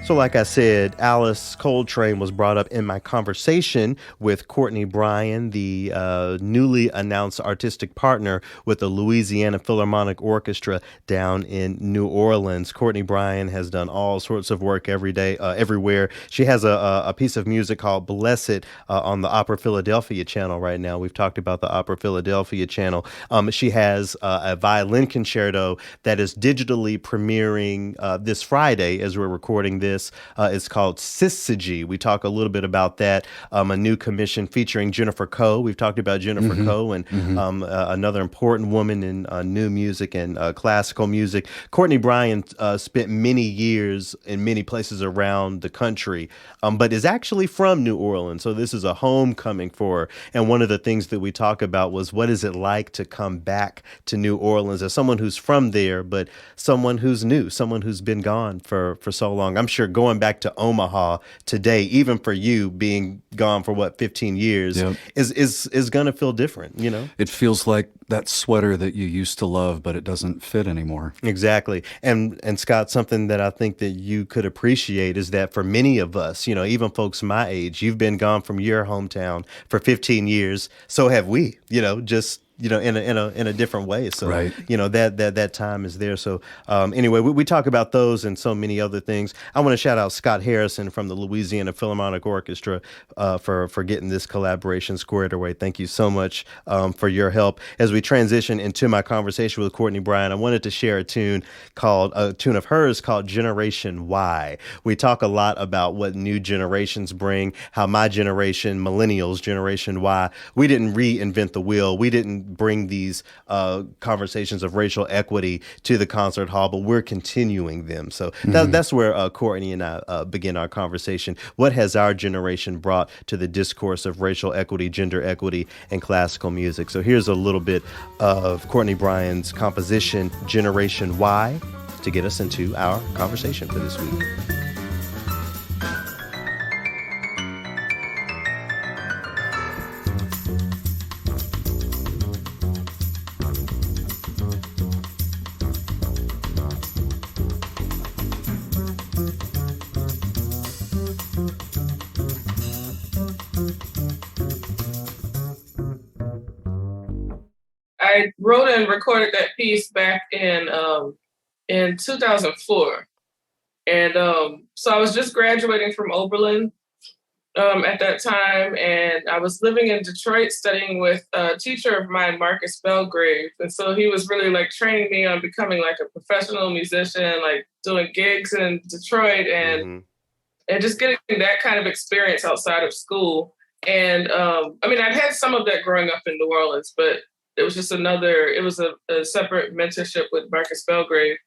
So like I said, Alice Coltrane was brought up in my conversation with Courtney Bryan, the newly announced artistic partner with the Louisiana Philharmonic Orchestra down in New Orleans. Courtney Bryan has done all sorts of work everywhere. She has a piece of music called Blessed on the Opera Philadelphia channel right now. We've talked about the Opera Philadelphia channel. She has a violin concerto that is digitally premiering this Friday as we're recording this. It's called Stemage. We talk a little bit about that. A new commission featuring Jennifer Coe. We've talked about Jennifer Coe and another important woman in new music and classical music. Courtney Bryan spent many years in many places around the country, but is actually from New Orleans. So this is a homecoming for her. And one of the things that we talk about was what is it like to come back to New Orleans as someone who's from there, but someone who's new, someone who's been gone for so long. I'm sure going back to Omaha today, even for you being gone for 15 years, Yep. is going to feel different, you know? It feels like that sweater that you used to love, but it doesn't fit anymore. Exactly. And Scott, something that I think that you could appreciate is that for many of us, you know, even folks my age, you've been gone from your hometown for 15 years. So have we, you know, just in a different way. So, right. That time is there. So, anyway, we talk about those and so many other things. I want to shout out Scott Harrison from the Louisiana Philharmonic Orchestra for getting this collaboration squared away. Thank you so much for your help. As we transition into my conversation with Courtney Bryan, I wanted to share a tune of hers called Generation Y. We talk a lot about what new generations bring, how my generation, millennials, Generation Y, we didn't reinvent the wheel. We didn't bring these conversations of racial equity to the concert hall, but we're continuing them. So that's where Courtney and I begin our conversation. What has our generation brought to the discourse of racial equity, gender equity, and classical music? So here's a little bit of Courtney Bryan's composition, Generation Y, to get us into our conversation for this week. I wrote and recorded that piece back in 2004. And so I was just graduating from Oberlin at that time, and I was living in Detroit studying with a teacher of mine, Marcus Belgrave. And so he was really like training me on becoming like a professional musician, like doing gigs in Detroit and just getting that kind of experience outside of school. And I mean, I'd had some of that growing up in New Orleans, but it was just it was a separate mentorship with Marcus Belgrave.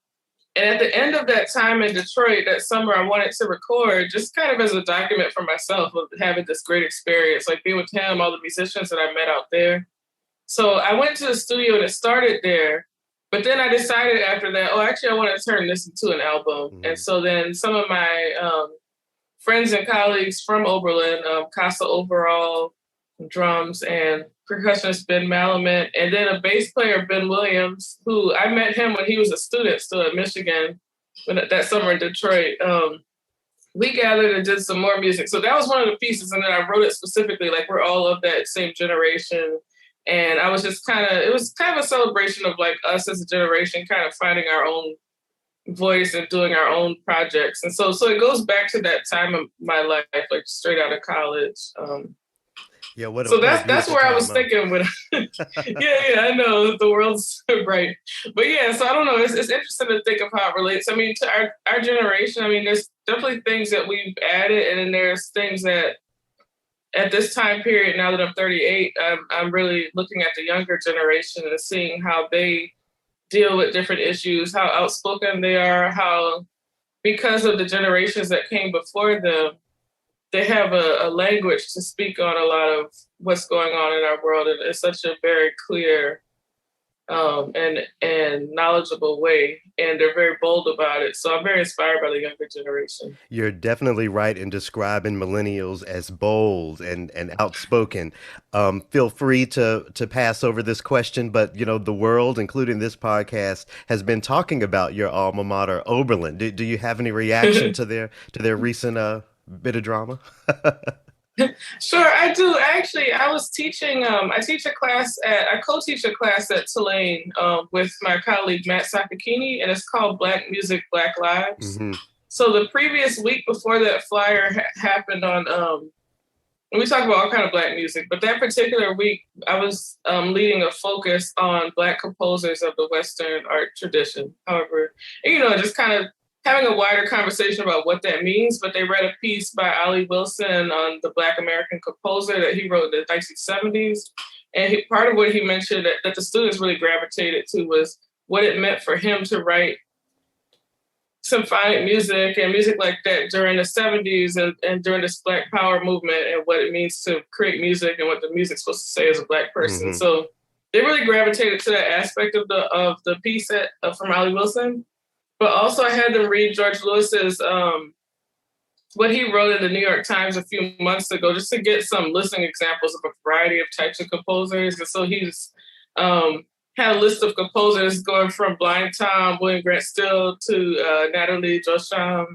And at the end of that time in Detroit, that summer, I wanted to record just kind of as a document for myself of having this great experience, like being with him, all the musicians that I met out there. So I went to the studio and it started there. But then I decided after that, actually, I want to turn this into an album. And so then some of my friends and colleagues from Oberlin, Casa Overall, drums, and percussionist Ben Malamet, and then a bass player, Ben Williams, who I met him when he was a student still at Michigan that summer in Detroit. We gathered and did some more music. So that was one of the pieces. And then I wrote it specifically, like we're all of that same generation. And I was just it was kind of a celebration of like us as a generation, kind of finding our own voice and doing our own projects. And so it goes back to that time of my life, like straight out of college. Yeah, so that's where I was thinking when yeah, I know the world's bright. But yeah, so I don't know. It's interesting to think of how it relates. I mean, to our generation, I mean, there's definitely things that we've added, and then there's things that at this time period, now that I'm 38, I'm really looking at the younger generation and seeing how they deal with different issues, how outspoken they are, how because of the generations that came before them, they have a language to speak on a lot of what's going on in our world. And it's such a very clear and knowledgeable way, and they're very bold about it. So I'm very inspired by the younger generation. You're definitely right in describing millennials as bold and outspoken. Feel free to pass over this question, but the world, including this podcast, has been talking about your alma mater, Oberlin. Do you have any reaction to their recent bit of drama? Sure, I do. Actually, I was teaching, I co-teach a class at Tulane with my colleague, Matt Sakakini, and it's called Black Music, Black Lives. Mm-hmm. So the previous week before that flyer happened on, and we talk about all kind of Black music, but that particular week, I was leading a focus on Black composers of the Western art tradition. However, just kind of having a wider conversation about what that means, but they read a piece by Ollie Wilson on the Black American composer that he wrote in the 1970s. And part of what he mentioned that the students really gravitated to was what it meant for him to write symphonic music and music like that during the 70s and during this Black Power movement, and what it means to create music and what the music's supposed to say as a Black person. Mm-hmm. So they really gravitated to that aspect of the piece from Ollie Wilson. But also I had them read George Lewis's, what he wrote in the New York Times a few months ago, just to get some listening examples of a variety of types of composers. And so he's had a list of composers going from Blind Tom, William Grant Still to Natalie Josham.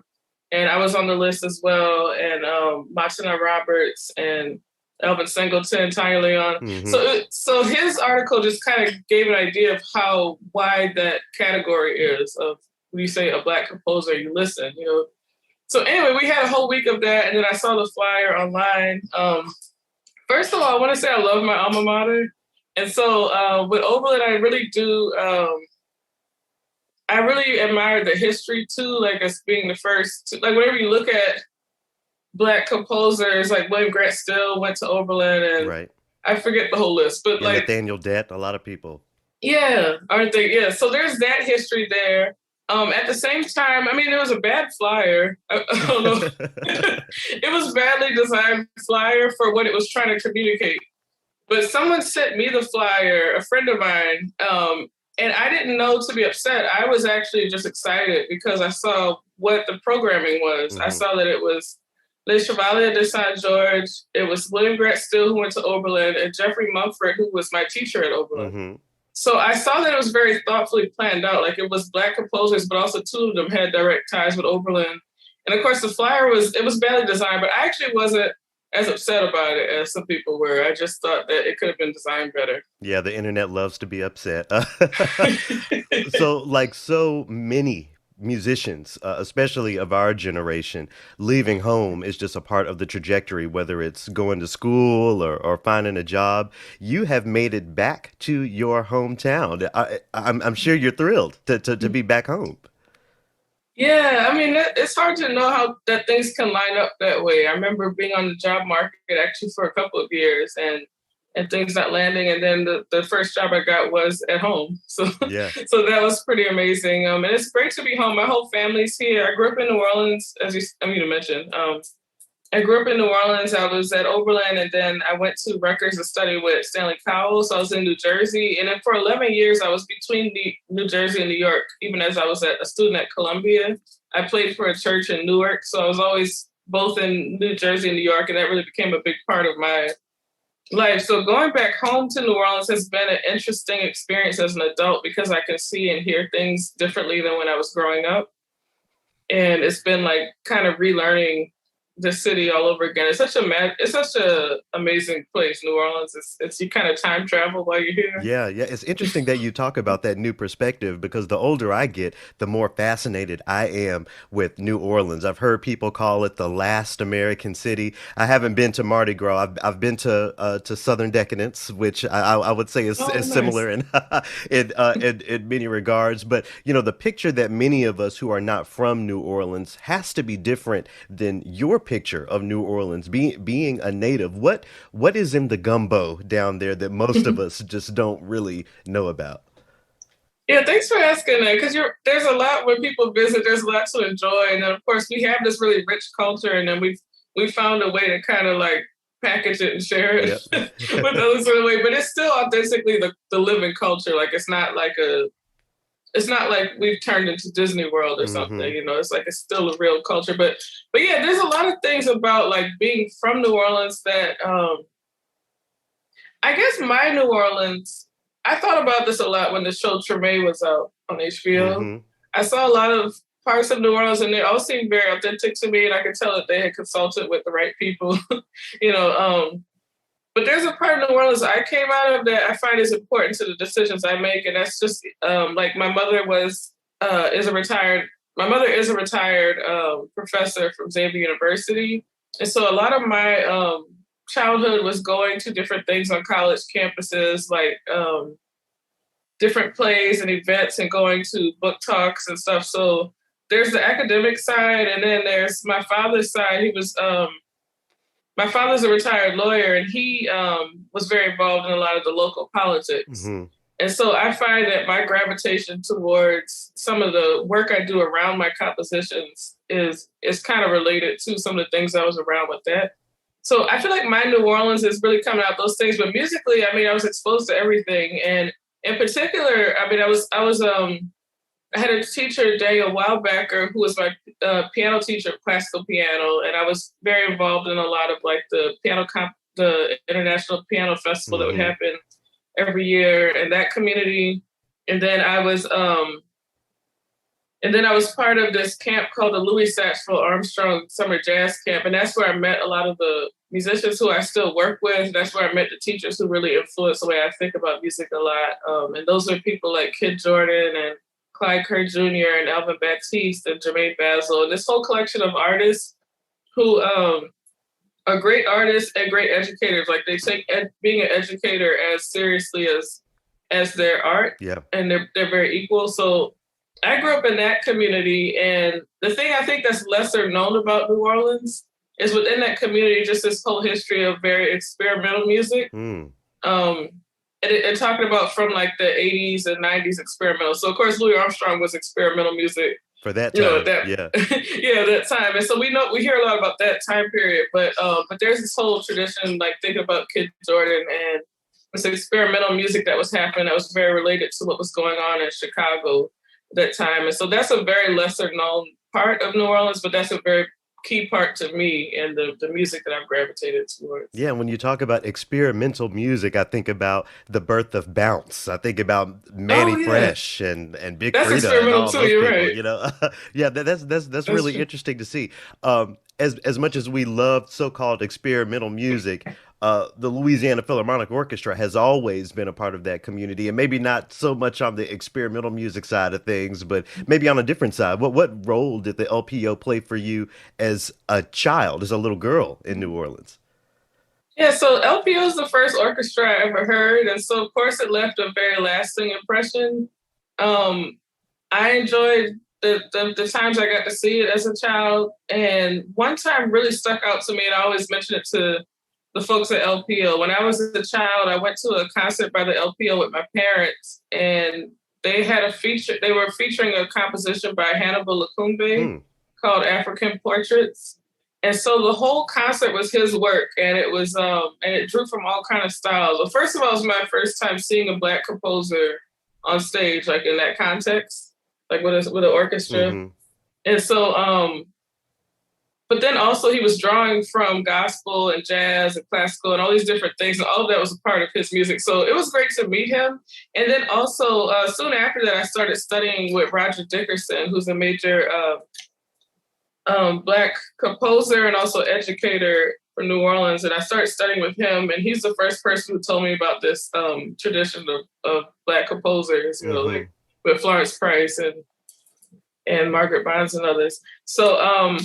And I was on the list as well, and Martina Roberts and Elvin Singleton, Tanya Leon. Mm-hmm. So his article just kind of gave an idea of how wide that category is of when you say a Black composer, you listen, So anyway, we had a whole week of that, and then I saw the flyer online. First of all, I want to say I love my alma mater. And so with Oberlin, I really do, I really admire the history too, like as being the first, like whenever you look at Black composers, like William Grant Still went to Oberlin, and right. I forget the whole list, but like Nathaniel Dett, a lot of people. Yeah, aren't they? Yeah, so there's that history there. At the same time, I mean, it was a bad flyer. I don't know. It was badly designed flyer for what it was trying to communicate. But someone sent me the flyer, a friend of mine, and I didn't know to be upset. I was actually just excited because I saw what the programming was. Mm-hmm. I saw that it was Les Chevaliers de Saint George. It was William Grant Still, who went to Oberlin, and Jeffrey Mumford, who was my teacher at Oberlin. Mm-hmm. So I saw that it was very thoughtfully planned out. Like it was Black composers, but also two of them had direct ties with Oberlin. And of course the flyer was badly designed, but I actually wasn't as upset about it as some people were. I just thought that it could have been designed better. Yeah, the internet loves to be upset. So like so many musicians, especially of our generation, leaving home is just a part of the trajectory, whether it's going to school or finding a job. You have made it back to your hometown. I'm sure you're thrilled to be back home. Yeah, I mean, it's hard to know how that things can line up that way. I remember being on the job market actually for a couple of years and things not landing. And then the first job I got was at home. So, yeah. So that was pretty amazing. And it's great to be home. My whole family's here. I grew up in New Orleans, as you mentioned. I grew up in New Orleans. I was at Oberlin, and then I went to Rutgers to study with Stanley Cowell. So I was in New Jersey. And then for 11 years, I was between New Jersey and New York, even as I was a student at Columbia. I played for a church in Newark. So I was always both in New Jersey and New York, and that really became a big part of my life. So going back home to New Orleans has been an interesting experience as an adult because I can see and hear things differently than when I was growing up. And it's been like kind of relearning the city all over again. It's such a amazing place, New Orleans. It's you kind of time travel while you're here. Yeah. It's interesting that you talk about that new perspective because the older I get, the more fascinated I am with New Orleans. I've heard people call it the last American city. I haven't been to Mardi Gras. I've been to Southern Decadence, which I would say is nice. Similar in many regards. But the picture that many of us who are not from New Orleans has to be different than your picture of New Orleans being a native. What is in the gumbo down there that most of us just don't really know about? Yeah, thanks for asking that, because there's a lot when people visit, there's a lot to enjoy. And then of course we have this really rich culture, and then we found a way to kind of like package it and share it Yep. with others in a way. But it's still authentically the living culture. Like it's not like we've turned into Disney World or something, you know, it's like it's still a real culture. But yeah, there's a lot of things about like being from New Orleans that I guess my New Orleans, I thought about this a lot when the show Treme was out on HBO. I saw a lot of parts of New Orleans and they all seemed very authentic to me, and I could tell that they had consulted with the right people, you know. But there's a part of New Orleans I came out of that I find is important to the decisions I make, and that's just like my mother is a retired professor from Xavier University, and so a lot of my childhood was going to different things on college campuses, like different plays and events, and going to book talks and stuff. So there's the academic side, and then there's my father's side. He was my father's a retired lawyer, and he was very involved in a lot of the local politics. And so I find that my gravitation towards some of the work I do around my compositions is kind of related to some of the things I was around with that. So I feel like my New Orleans is really coming out those things. But musically, I mean, I was exposed to everything. And in particular, I mean, I had a teacher, Daniel Wildbacker, who was my piano teacher of classical piano. And I was very involved in a lot of like the the International Piano Festival that would happen every year in that community. And then I was part of this camp called the Louis Satchel Armstrong Summer Jazz Camp. And that's where I met a lot of the musicians who I still work with. That's where I met the teachers who really influenced the way I think about music a lot. And those are people like Kid Jordan and Clyde Kerr Jr. and Alvin Baptiste and Jermaine Basil. And this whole collection of artists who are great artists and great educators. Like they take being an educator as seriously as their art. Yeah. And they're very equal. So I grew up in that community, and the thing I think that's lesser known about New Orleans is within that community, just this whole history of very experimental music. And talking about from like the 80s and 90s experimental. So of course, Louis Armstrong was experimental music for that time. That time. And so we hear a lot about that time period, but there's this whole tradition, like thinking about Kid Jordan and this experimental music that was happening that was very related to what was going on in Chicago that time. And so that's a very lesser known part of New Orleans, but that's a very key part to me and the music that I've gravitated towards. Yeah, when you talk about experimental music, I think about the birth of bounce. I think about Manny Fresh and Big That's Frida experimental and all too, those you're people, right. you know. Yeah, that's really true. interesting to see. As much as we love so-called experimental music, the Louisiana Philharmonic Orchestra has always been a part of that community, and maybe not so much on the experimental music side of things, but maybe on a different side. What role did the LPO play for you as a child, as a little girl in New Orleans? Yeah, so LPO is the first orchestra I ever heard, and so of course it left a very lasting impression. I enjoyed the times I got to see it as a child, and one time really stuck out to me, and I always mention it to the folks at LPO. When I was a child, I went to a concert by the LPO with my parents, and they had a feature. They were featuring a composition by Hannibal Lacumbe called African Portraits. And so the whole concert was his work, and it was and it drew from all kind of styles. Well, first of all, it was my first time seeing a Black composer on stage, like in that context, like with an orchestra. And so but then also he was drawing from gospel and jazz and classical and all these different things. And all of that was a part of his music. So it was great to meet him. And then also soon after that, I started studying with Roger Dickerson, who's a major Black composer and also educator for New Orleans. And I started studying with him. And he's the first person who told me about this tradition of Black composers, you know, like with Florence Price and Margaret Bonds and others. So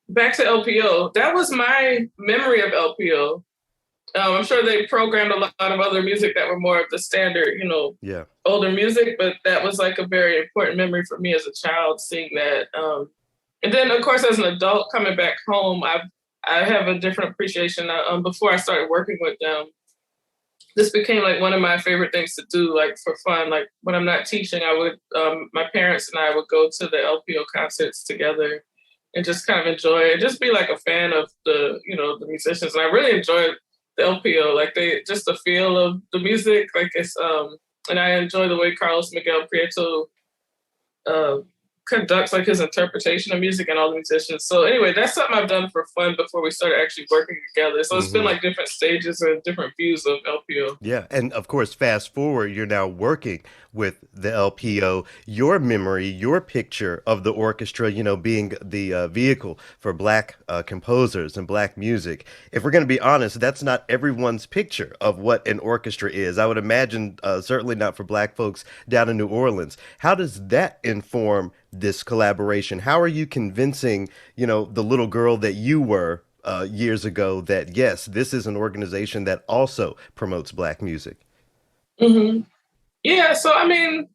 back to LPO. That was my memory of LPO. I'm sure they programmed a lot of other music that were more of the standard, you know, older music, but that was like a very important memory for me as a child, seeing that. And then, of course, as an adult coming back home, I have a different appreciation. Before I started working with them, this became like one of my favorite things to do, like for fun. Like when I'm not teaching, I would, my parents and I would go to the LPO concerts together and just kind of enjoy it, just be like a fan of the, you know, the musicians. And I really enjoyed the LPO. Like just the feel of the music, like it's and I enjoy the way Carlos Miguel Prieto conducts like his interpretation of music and all the musicians. So anyway, that's something I've done for fun before we started actually working together. So it's been like different stages and different views of LPO. Yeah, and of course, fast forward, you're now working with the LPO. Your memory, your picture of the orchestra, being the vehicle for Black composers and Black music. If we're going to be honest, that's not everyone's picture of what an orchestra is. I would imagine certainly not for Black folks down in New Orleans. How does that inform this collaboration? How are you convincing, the little girl that you were years ago that, yes, this is an organization that also promotes Black music? Mm-hmm. Yeah, so I mean,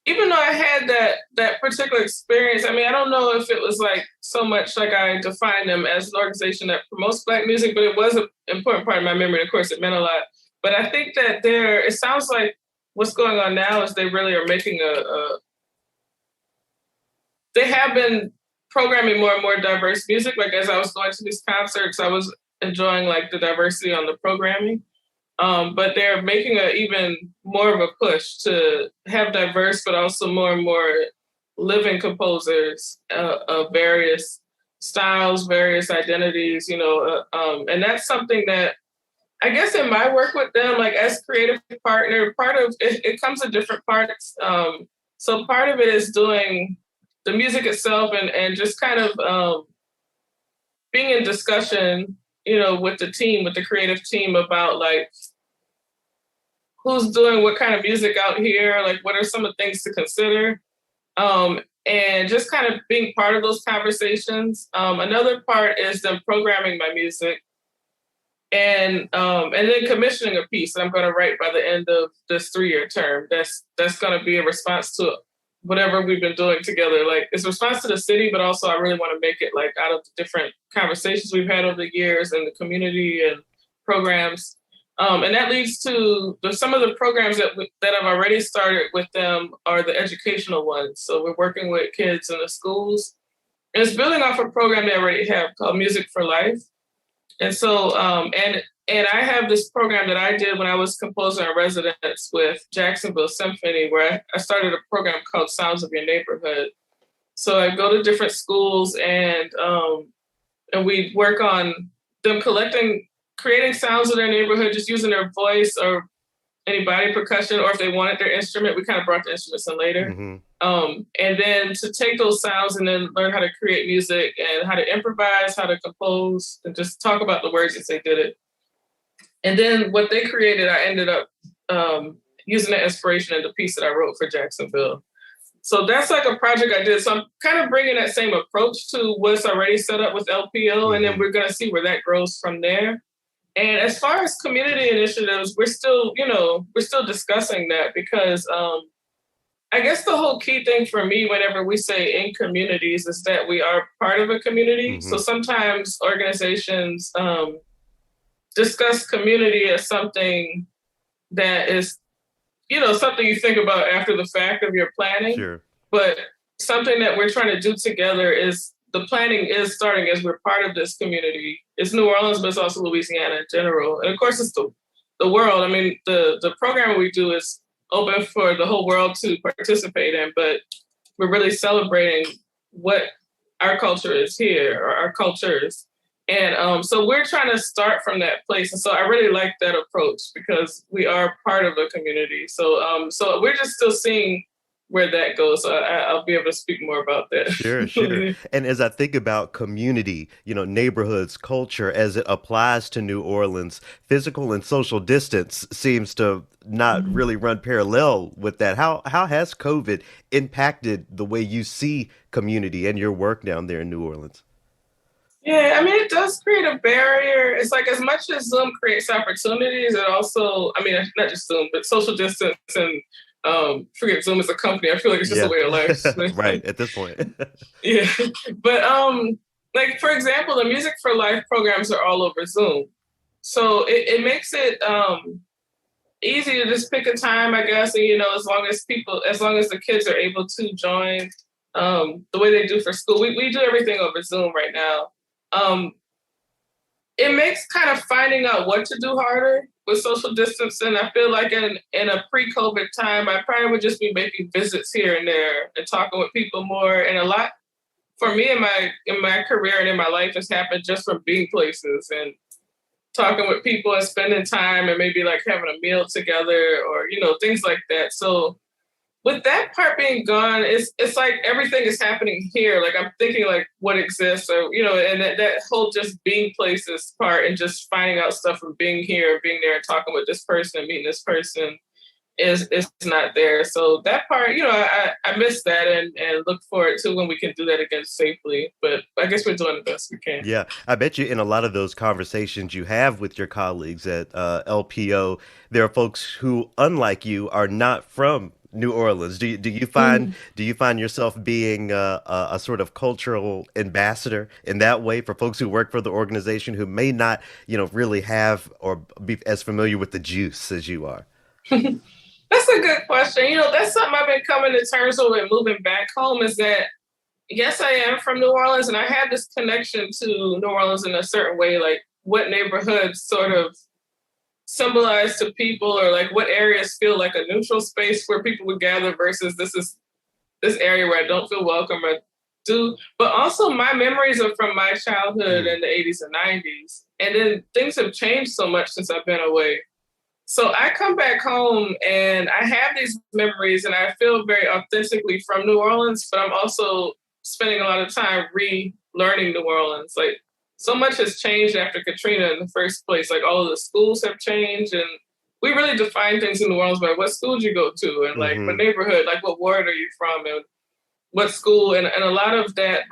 even though I had that particular experience, I mean, I don't know if it was like so much like I defined them as an organization that promotes Black music, but it was an important part of my memory. Of course, it meant a lot. But I think that it sounds like what's going on now is they really are making they have been programming more and more diverse music. Like as I was going to these concerts, I was enjoying like the diversity on the programming. But they're making even more of a push to have diverse, but also more and more living composers of various styles, various identities, and that's something that I guess in my work with them, like as creative partner, part of it comes in different parts. So part of it is doing the music itself and just kind of being in discussion, with the team, with the creative team about like who's doing what kind of music out here, like what are some of the things to consider, and just kind of being part of those conversations. Another part is them programming my music and then commissioning a piece that I'm going to write by the end of this 3-year term. That's going to be a response to whatever we've been doing together. Like it's a response to the city, but also I really want to make it like out of the different conversations we've had over the years and the community and programs. And that leads to some of the programs that I've already started with them are the educational ones. So we're working with kids in the schools. And it's building off a program they already have called Music for Life. And so, and I have this program that I did when I was composer in residence with Jacksonville Symphony, where I started a program called Sounds of Your Neighborhood. So I go to different schools and we work on them creating sounds of their neighborhood, just using their voice or any body percussion, or if they wanted their instrument, we kind of brought the instruments in later. Mm-hmm. And then to take those sounds and then learn how to create music and how to improvise, how to compose, and just talk about the words as they did it. And then what they created, I ended up using that inspiration in the piece that I wrote for Jacksonville. So that's like a project I did. So I'm kind of bringing that same approach to what's already set up with LPO, mm-hmm. and then we're going to see where that grows from there. And as far as community initiatives, we're still discussing that because I guess the whole key thing for me whenever we say in communities is that we are part of a community. Mm-hmm. So sometimes organizations discuss community as something that is, something you think about after the fact of your planning. Sure. But something that we're trying to do together is the planning is starting as we're part of this community. It's New Orleans, but it's also Louisiana in general. And of course, it's the world. I mean, the program we do is open for the whole world to participate in, but we're really celebrating what our culture is here, or our cultures. And so we're trying to start from that place. And so I really like that approach because we are part of a community. So we're just still seeing where that goes. So I'll be able to speak more about that. Sure. And as I think about community, neighborhoods, culture, as it applies to New Orleans, physical and social distance seems to not mm-hmm. really run parallel with that. How has COVID impacted the way you see community and your work down there in New Orleans? Yeah, I mean, it does create a barrier. It's like as much as Zoom creates opportunities, it also, I mean, not just Zoom, but social distance and forget Zoom as a company. I feel like it's just a way of life. Right, at this point. Yeah. But like, for example, the Music for Life programs are all over Zoom. So it makes it easy to just pick a time, I guess. And, as long as the kids are able to join the way they do for school, we do everything over Zoom right now. it makes kind of finding out what to do harder with social distancing. I feel like in a pre-COVID time, I probably would just be making visits here and there and talking with people more. And a lot for me in my career and in my life has happened just from being places and talking with people and spending time and maybe like having a meal together or, you know, things like that. So with that part being gone, it's like everything is happening here. Like I'm thinking like what exists or, you know, and that whole just being places part and just finding out stuff from being here, being there and talking with this person and meeting this person is not there. So that part, you know, I miss that and look forward to when we can do that again safely. But I guess we're doing the best we can. Yeah, I bet you in a lot of those conversations you have with your colleagues at LPO, there are folks who, unlike you, are not from New Orleans. Do you find yourself being a sort of cultural ambassador in that way for folks who work for the organization who may not, you know, really have or be as familiar with the juice as you are? That's a good question. You know, that's something I've been coming to terms with moving back home is that, yes, I am from New Orleans and I have this connection to New Orleans in a certain way, like what neighborhoods sort of symbolize to people or like what areas feel like a neutral space where people would gather versus this area where I don't feel welcome or do. But also my memories are from my childhood in the 80s and 90s. And then things have changed so much since I've been away. So I come back home and I have these memories and I feel very authentically from New Orleans, but I'm also spending a lot of time relearning New Orleans. Like so much has changed after Katrina in the first place. Like all of the schools have changed and we really define things in New Orleans by what school did you go to and like what neighborhood, like what ward are you from and what school. And a lot of that,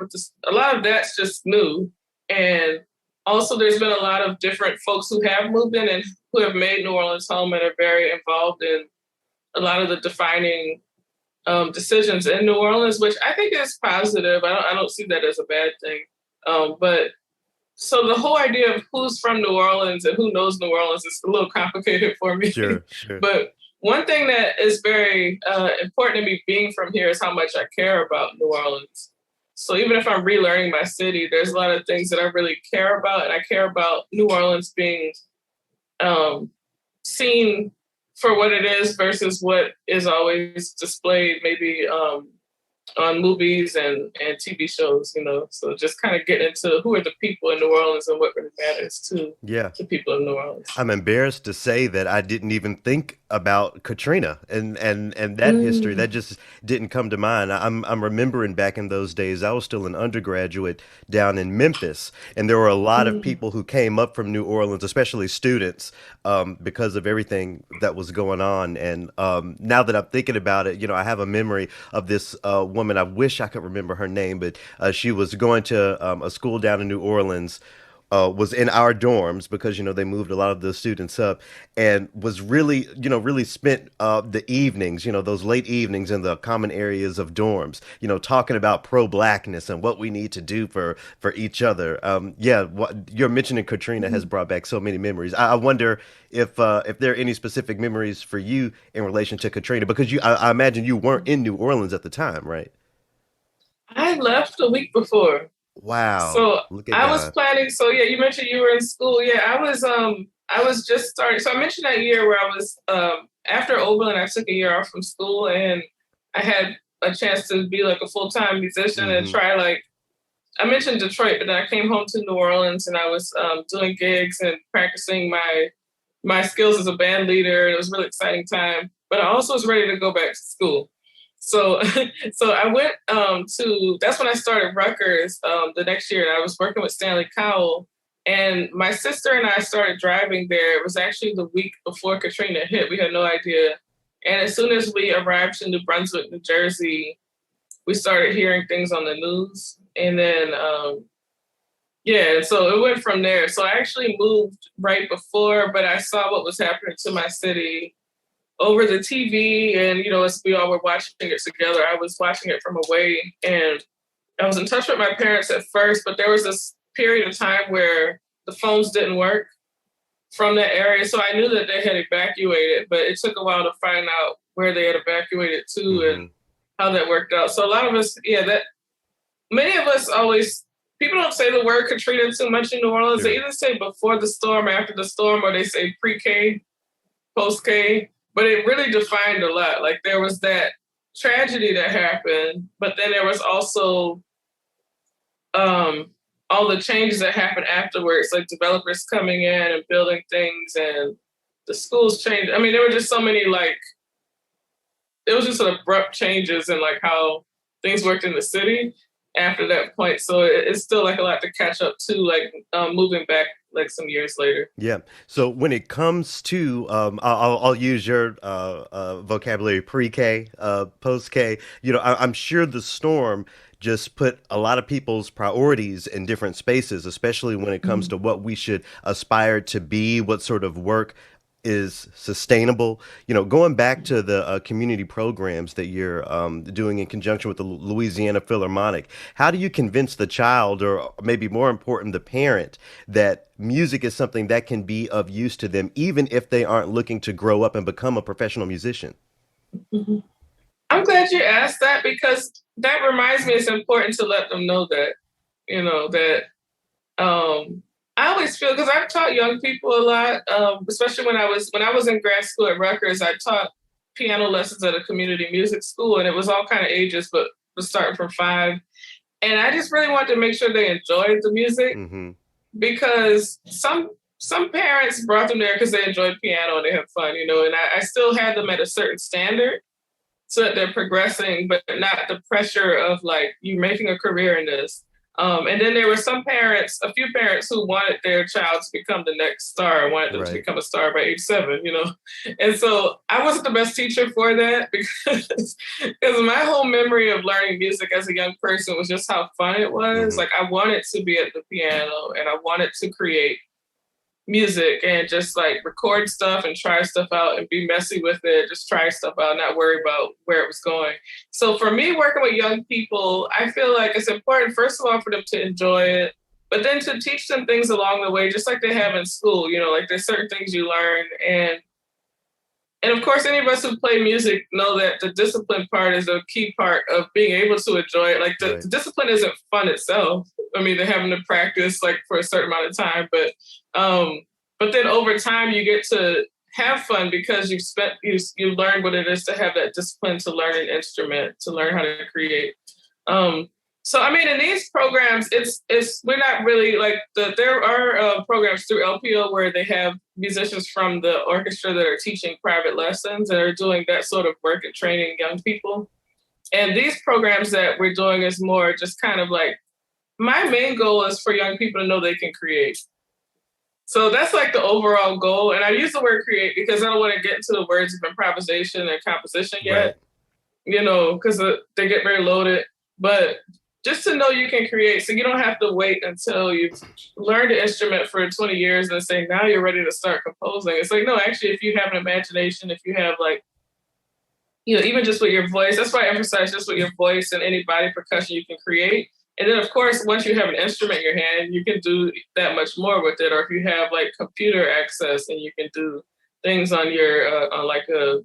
a lot of that's just new. And also there's been a lot of different folks who have moved in and who have made New Orleans home and are very involved in a lot of the defining decisions in New Orleans, which I think is positive. I don't see that as a bad thing. But so the whole idea of who's from New Orleans and who knows New Orleans is a little complicated for me. Sure. But one thing that is very important to me being from here is how much I care about New Orleans. So even if I'm relearning my city, there's a lot of things that I really care about. And I care about New Orleans being seen for what it is versus what is always displayed maybe on movies and TV shows, you know. So just kind of getting into who are the people in New Orleans and what really matters to people in New Orleans. I'm embarrassed to say that I didn't even think about Katrina and that history. That just didn't come to mind. I'm remembering back in those days, I was still an undergraduate down in Memphis, and there were a lot of people who came up from New Orleans, especially students, because of everything that was going on. And now that I'm thinking about it, you know, I have a memory of this woman. I wish I could remember her name, but she was going to a school down in New Orleans, was in our dorms because, you know, they moved a lot of the students up, and was really, you know, really spent the evenings, you know, those late evenings in the common areas of dorms, you know, talking about pro-blackness and what we need to do for each other. What you're mentioning Katrina has brought back so many memories. I wonder if there are any specific memories for you in relation to Katrina, because I imagine you weren't in New Orleans at the time, right? I left a week before. Wow. So Look at I God. was planning. So yeah, you mentioned you were in school. Yeah, I was just starting. So I mentioned that year where I was after Oberlin, I took a year off from school and I had a chance to be like a full-time musician and try like, I mentioned Detroit, but then I came home to New Orleans and I was doing gigs and practicing my skills as a band leader. It was a really exciting time, but I also was ready to go back to school. So I went that's when I started Rutgers the next year. And I was working with Stanley Cowell, and my sister and I started driving there. It was actually the week before Katrina hit. We had no idea. And as soon as we arrived in New Brunswick, New Jersey, we started hearing things on the news. And then, so it went from there. So I actually moved right before, but I saw what was happening to my city over the TV, and, you know, as we all were watching it together, I was watching it from away, and I was in touch with my parents at first, but there was this period of time where the phones didn't work from that area. So I knew that they had evacuated, but it took a while to find out where they had evacuated to and how that worked out. So a lot of us, many of us always people don't say the word Katrina too much in New Orleans. They either say before the storm, after the storm, or they say pre-K, post-K. But it really defined a lot. Like there was that tragedy that happened, but then there was also all the changes that happened afterwards, like developers coming in and building things, and the schools changed. I mean, there were just so many, like, it was just abrupt changes in like how things worked in the city after that point. So it's still like a lot to catch up to, like moving back like some years later. Yeah. So when it comes to, I'll use your vocabulary, pre-K, post-K. You know, I'm sure the storm just put a lot of people's priorities in different spaces, especially when it comes to what we should aspire to be, what sort of work is sustainable. You know, going back to the community programs that you're doing in conjunction with the Louisiana Philharmonic, how do you convince the child, or maybe more important, the parent, that music is something that can be of use to them, even if they aren't looking to grow up and become a professional musician? I'm glad you asked that, because that reminds me it's important to let them know that, you know, that I always feel, because I've taught young people a lot, especially when I was in grad school at Rutgers. I taught piano lessons at a community music school, and it was all kind of ages, but was starting from 5. And I just really wanted to make sure they enjoyed the music, because some parents brought them there because they enjoyed piano and they had fun, you know, and I still had them at a certain standard so that they're progressing, but not the pressure of like, you making a career in this. And then there were a few parents who wanted their child to become the next star, wanted them to become a star by age 7, you know? And so I wasn't the best teacher for that, because my whole memory of learning music as a young person was just how fun it was. Like I wanted to be at the piano, and I wanted to create music and just like record stuff and try stuff out and be messy with it, just try stuff out, not worry about where it was going. So for me, working with young people, I feel like it's important, first of all, for them to enjoy it, but then to teach them things along the way, just like they have in school. You know, like there's certain things you learn, and of course, any of us who play music know that the discipline part is a key part of being able to enjoy it. Like the discipline isn't fun itself. I mean, they're having to practice like for a certain amount of time, but then over time you get to have fun because you've learned what it is to have that discipline, to learn an instrument, to learn how to create. So I mean, in these programs, we're not really like there are programs through LPO where they have musicians from the orchestra that are teaching private lessons and are doing that sort of work and training young people. And these programs that we're doing is more just kind of like, my main goal is for young people to know they can create. So that's like the overall goal. And I use the word create because I don't want to get into the words of improvisation and composition yet, you know, because they get very loaded. But just to know you can create, so you don't have to wait until you've learned the instrument for 20 years and say, now you're ready to start composing. It's like, no, actually, if you have an imagination, if you have like, you know, even just with your voice, that's why I emphasize just with your voice and any body percussion you can create. And then, of course, once you have an instrument in your hand, you can do that much more with it. Or if you have like computer access and you can do things on your, on like a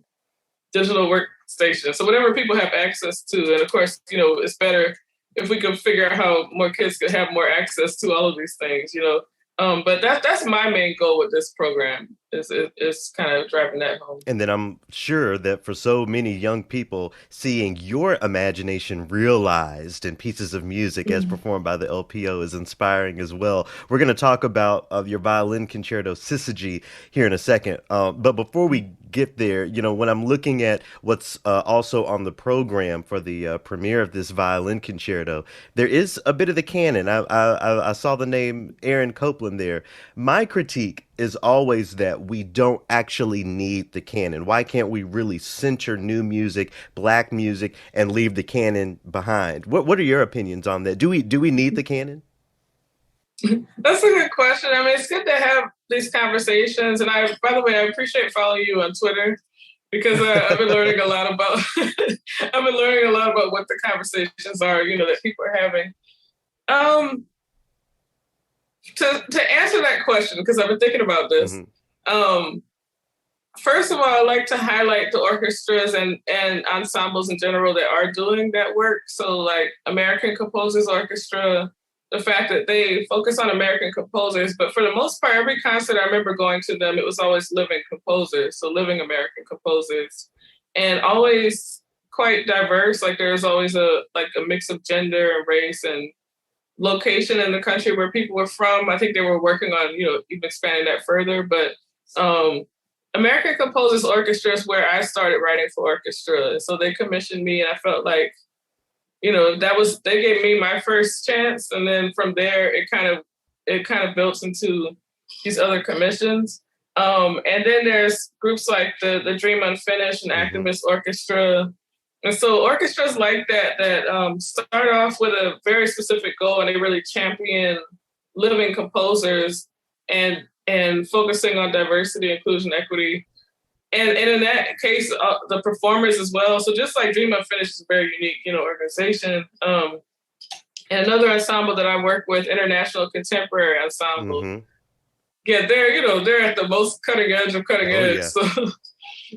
digital workstation. So whatever people have access to. And of course, you know, it's better if we could figure out how more kids could have more access to all of these things, you know. But that's my main goal with this program, is kind of driving that home. And then I'm sure that for so many young people, seeing your imagination realized in pieces of music as performed by the LPO is inspiring as well. We're going to talk about your violin concerto, Syzygy, here in a second. But before we get there, you know, when I'm looking at what's also on the program for the premiere of this violin concerto, there is a bit of the canon. I saw the name Aaron Copland there. My critique is always that we don't actually need the canon. Why can't we really center new music, black music, and leave the canon behind? What are your opinions on that? Do we need the canon? That's a good question. I mean, it's good to have these conversations. And by the way, I appreciate following you on Twitter, because I've been learning a lot about what the conversations are, you know, that people are having. To answer that question, because I've been thinking about this. First of all, I like to highlight the orchestras and ensembles in general that are doing that work. So like American Composers Orchestra, the fact that they focus on American composers, but for the most part, every concert I remember going to them, it was always living composers, so living American composers, and always quite diverse. Like there's always a mix of gender and race and location in the country where people were from. I think they were working on, even expanding that further, but American Composers Orchestra is where I started writing for orchestra. So they commissioned me, and I felt like, they gave me my first chance. And then from there, it kind of built into these other commissions. And then there's groups like the Dream Unfinished and Activist Orchestra. And so orchestras like that start off with a very specific goal, and they really champion living composers and focusing on diversity, inclusion, equity. And in that case, the performers as well. So just like Dream Unfinished is a very unique, organization. And another ensemble that I work with, International Contemporary Ensemble. Yeah, they're at the most cutting edge of cutting edge. Yeah.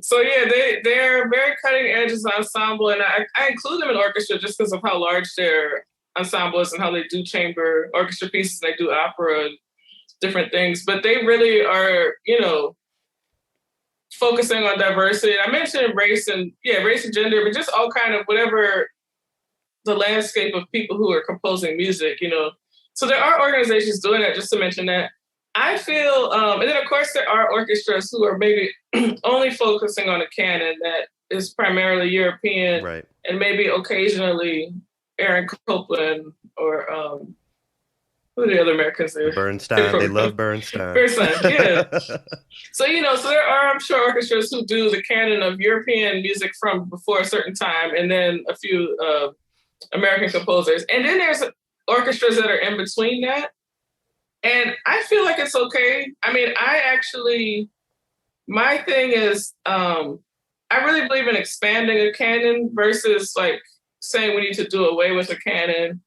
So yeah, they're very cutting edge as an ensemble, and I include them in orchestra just because of how large their ensemble is and how they do chamber orchestra pieces, and they do opera and different things. But they really are, focusing on diversity. I mentioned race and gender, but just all kind of whatever the landscape of people who are composing music, So there are organizations doing that, just to mention that. I feel, and then of course there are orchestras who are maybe only focusing on a canon that is primarily European, right, and maybe occasionally Aaron Copland or who are the other Americans there? Bernstein. They love Bernstein. Bernstein, yeah. So so there are, I'm sure, orchestras who do the canon of European music from before a certain time, and then a few American composers, and then there's orchestras that are in between that. And I feel like it's okay. I mean, my thing is, I really believe in expanding a canon versus like saying we need to do away with a canon.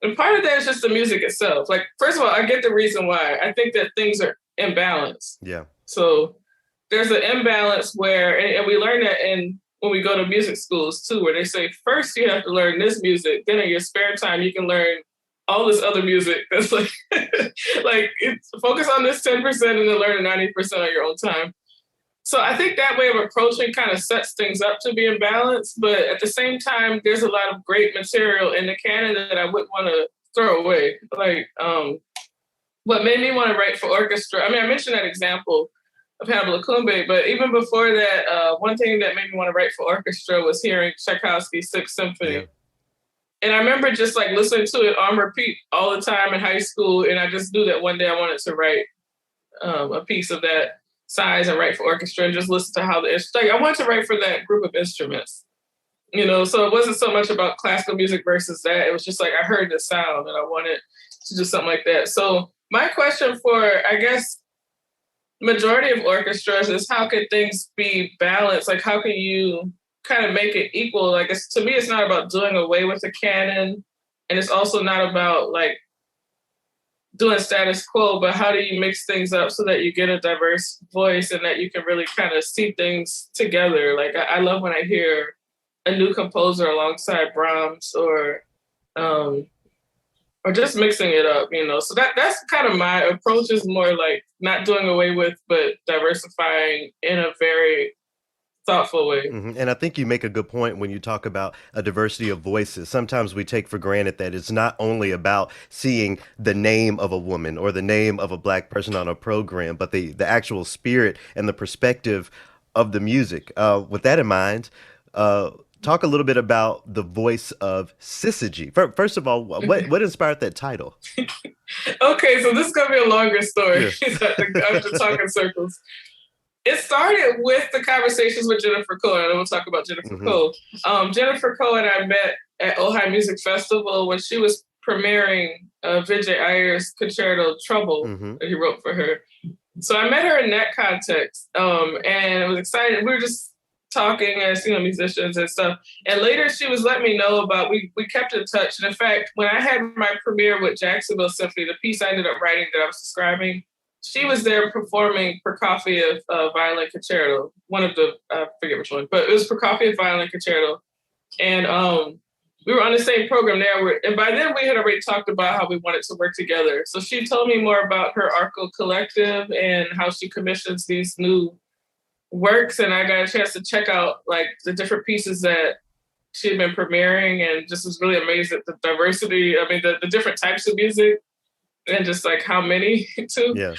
And part of that is just the music itself. Like, first of all, I get the reason why. I think that things are imbalanced. Yeah. So there's an imbalance where, and we learn that when we go to music schools too, where they say, first you have to learn this music, then in your spare time, you can learn all this other music that's like, focus on this 10% and then learn 90% on your own time. So I think that way of approaching kind of sets things up to be in balance. But at the same time, there's a lot of great material in the canon that I wouldn't want to throw away. Like what made me want to write for orchestra, I mean, I mentioned that example of Hannibal Akumbe, but even before that, one thing that made me want to write for orchestra was hearing Tchaikovsky's Sixth Symphony. Yeah. And I remember just like listening to it on repeat all the time in high school. And I just knew that one day I wanted to write a piece of that size and write for orchestra and just listen to how I wanted to write for that group of instruments, so it wasn't so much about classical music versus that. It was just like, I heard the sound and I wanted to do something like that. So my question for, I guess, majority of orchestras is how could things be balanced? Like, how can you kind of make it equal? Like, to me, it's not about doing away with the canon, and it's also not about like doing status quo, but how do you mix things up so that you get a diverse voice and that you can really kind of see things together? Like, I love when I hear a new composer alongside Brahms or just mixing it up, So that's kind of my approach, is more like not doing away with, but diversifying in a very thoughtful way. Mm-hmm. And I think you make a good point when you talk about a diversity of voices. Sometimes we take for granted that it's not only about seeing the name of a woman or the name of a Black person on a program, but the actual spirit and the perspective of the music. With that in mind, talk a little bit about the voice of Syzygy. First of all, what inspired that title? Okay, so this is going to be a longer story. Yeah. I have to talk in circles. It started with the conversations with Jennifer Cohen, and we'll talk about Jennifer Cohen. Jennifer Cohen I met at Ojai Music Festival when she was premiering Vijay Iyer's concerto Trouble that he wrote for her. So I met her in that context, and it was exciting. We were just talking as musicians and stuff. And later she was letting me know about, we kept in touch. And in fact, when I had my premiere with Jacksonville Symphony, the piece I ended up writing that I was describing, she was there performing Prokofiev Violin Concerto, one of the, I forget which one, but it was Prokofiev Violin Concerto. And we were on the same program there. And by then we had already talked about how we wanted to work together. So she told me more about her Arco Collective and how she commissions these new works. And I got a chance to check out like the different pieces that she had been premiering, and just was really amazed at the diversity. I mean, the different types of music, and just like how many too. Yeah.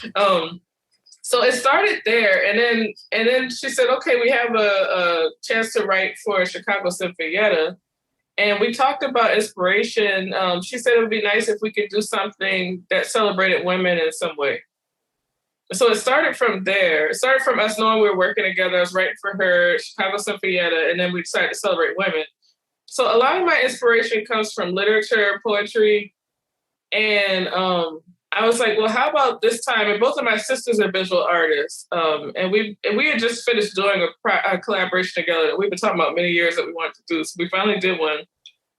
So it started there, and then she said, okay, we have a chance to write for Chicago Sinfonietta. And we talked about inspiration. She said it would be nice if we could do something that celebrated women in some way. So it started from there. It started from us knowing we were working together. I was writing for her, Chicago Sinfonietta, and then we decided to celebrate women. So a lot of my inspiration comes from literature, poetry, and I was like, well, how about this time? And both of my sisters are visual artists, and we had just finished doing a collaboration together that we've been talking about many years that we wanted to do. So we finally did one.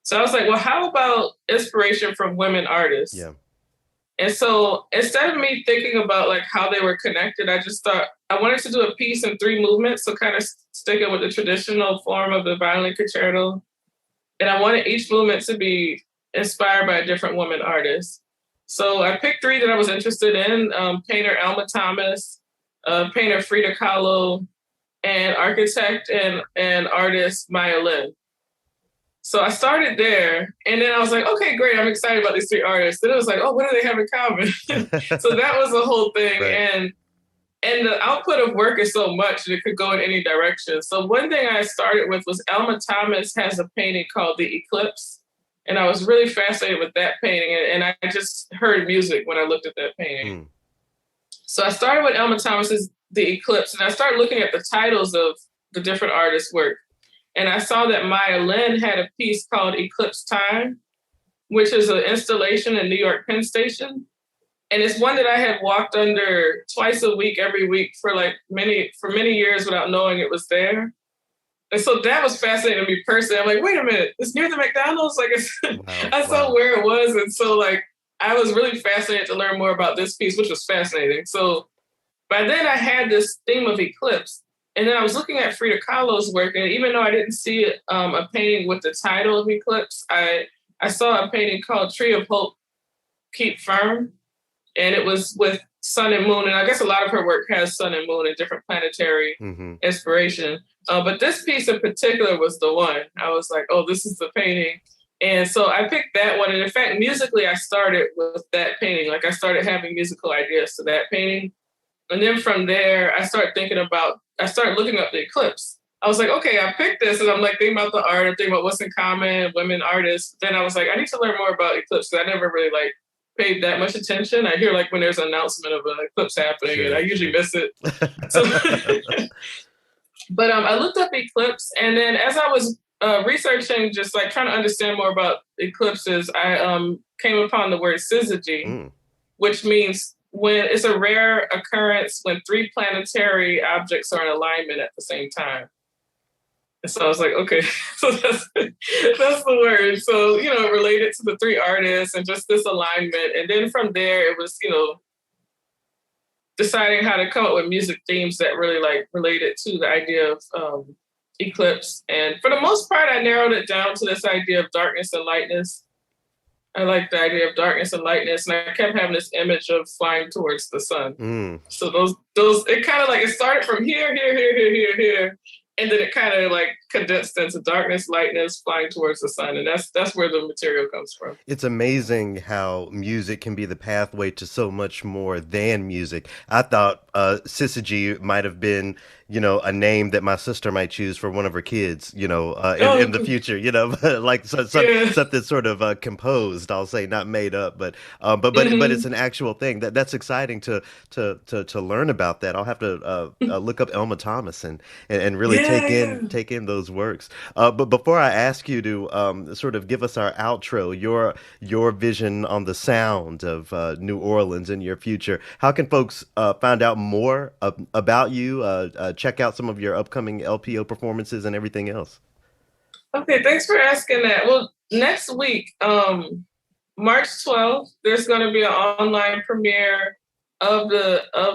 So I was like, well, how about inspiration from women artists? Yeah. And so instead of me thinking about like how they were connected, I just thought I wanted to do a piece in 3 movements. So kind of sticking with the traditional form of the violin concerto. And I wanted each movement to be inspired by a different woman artist. So I picked 3 that I was interested in, painter Elma Thomas, painter Frida Kahlo, and architect and artist Maya Lin. So I started there, and then I was like, okay, great, I'm excited about these 3 artists. Then it was like, oh, what do they have in common? So that was the whole thing. Right. And the output of work is so much that it could go in any direction. So one thing I started with was Elma Thomas has a painting called The Eclipse. And I was really fascinated with that painting. And I just heard music when I looked at that painting. So I started with Elma Thomas's The Eclipse, and I started looking at the titles of the different artists' work. And I saw that Maya Lin had a piece called Eclipse Time, which is an installation in New York Penn Station. And it's one that I had walked under twice a week, every week for many years without knowing it was there. And so that was fascinating to me personally. I'm like, wait a minute, it's near the McDonald's? Like, I saw where it was. And so like, I was really fascinated to learn more about this piece, which was fascinating. So by then I had this theme of eclipse. And then I was looking at Frida Kahlo's work. And even though I didn't see a painting with the title of Eclipse, I saw a painting called Tree of Hope, Keep Firm. And it was with sun and moon. And I guess a lot of her work has sun and moon and different planetary inspiration. But this piece in particular was the one. I was like, oh, this is the painting. And so I picked that one. And in fact, musically, I started with that painting. Like I started having musical ideas to that painting. And then from there, I started looking up the eclipse. I was like, okay, I picked this. And I'm like thinking about the art, I'm thinking about what's in common, women artists. Then I was like, I need to learn more about eclipse, because I never really like paid that much attention. I hear like when there's an announcement of an eclipse happening, and I usually miss it. But I looked up eclipse, and then as I was researching, just like trying to understand more about eclipses, I came upon the word syzygy, which means when it's a rare occurrence when 3 planetary objects are in alignment at the same time. And so I was like, okay, so that's the word. So, related to the 3 artists and just this alignment. And then from there, it was, deciding how to come up with music themes that really like related to the idea of eclipse. And for the most part, I narrowed it down to this idea of darkness and lightness. I like the idea of darkness and lightness, and I kept having this image of flying towards the sun. So those, it kind of like, it started from here, and then it kind of like condensed into darkness, lightness, flying towards the sun. And that's where the material comes from. It's amazing how music can be the pathway to so much more than music. I thought syzygy might have been, a name that my sister might choose for one of her kids, in the future, like something sort of composed, I'll say, not made up, but it's an actual thing. That's exciting to learn about that. I'll have to look up Elma Thomas and really take in those works. But before I ask you to sort of give us our outro, your vision on the sound of New Orleans in your future, how can folks find out more about you? Check out some of your upcoming LPO performances and everything else. Okay, thanks for asking that. Well, next week, March 12th, there's going to be an online premiere of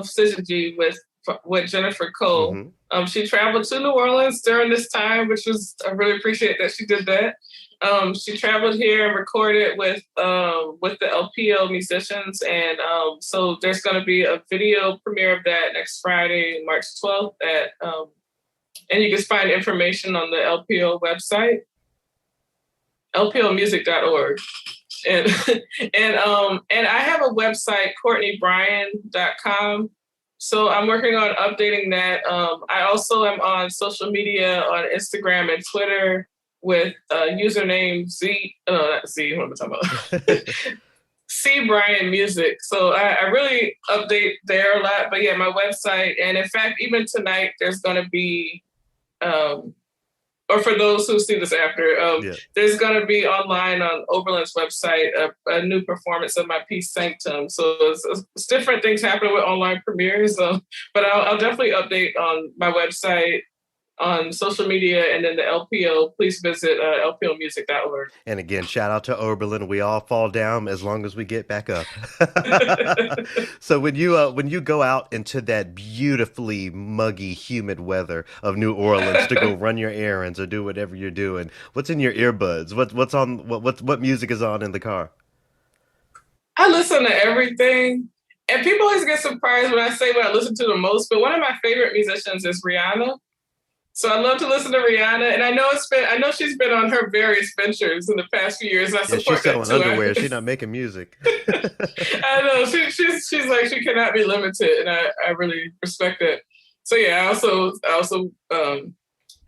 syzygy with Jennifer Cole. She traveled to New Orleans during this time, I really appreciate that she did that. She traveled here and recorded with the LPO musicians, and so there's going to be a video premiere of that next Friday, March 12th. And you can find information on the LPO website, lpomusic.org. And and I have a website, CourtneyBryan.com. So I'm working on updating that. I also am on social media on Instagram and Twitter with username not Z, what am I talking about? C Bryan Music. So I really update there a lot. But yeah, my website. And in fact, even tonight, there's going to be, or for those who see this after, there's going to be online on Oberlin's website a new performance of my piece Sanctum. So it's different things happening with online premieres. But I'll definitely update on my website, on social media, and then the LPO. Please visit lpomusic.org. And again, shout out to Oberlin. We all fall down as long as we get back up. So when you go out into that beautifully muggy, humid weather of New Orleans to go run your errands or do whatever you're doing, what's in your earbuds? What music is on in the car? I listen to everything. And people always get surprised when I say what I listen to the most, but one of my favorite musicians is Rihanna. So I love to listen to Rihanna, and I know she's been on her various ventures in the past few years. I support she's selling that too. underwear. She's not making music. I know she's like, she cannot be limited, and I really respect it. So yeah, I also am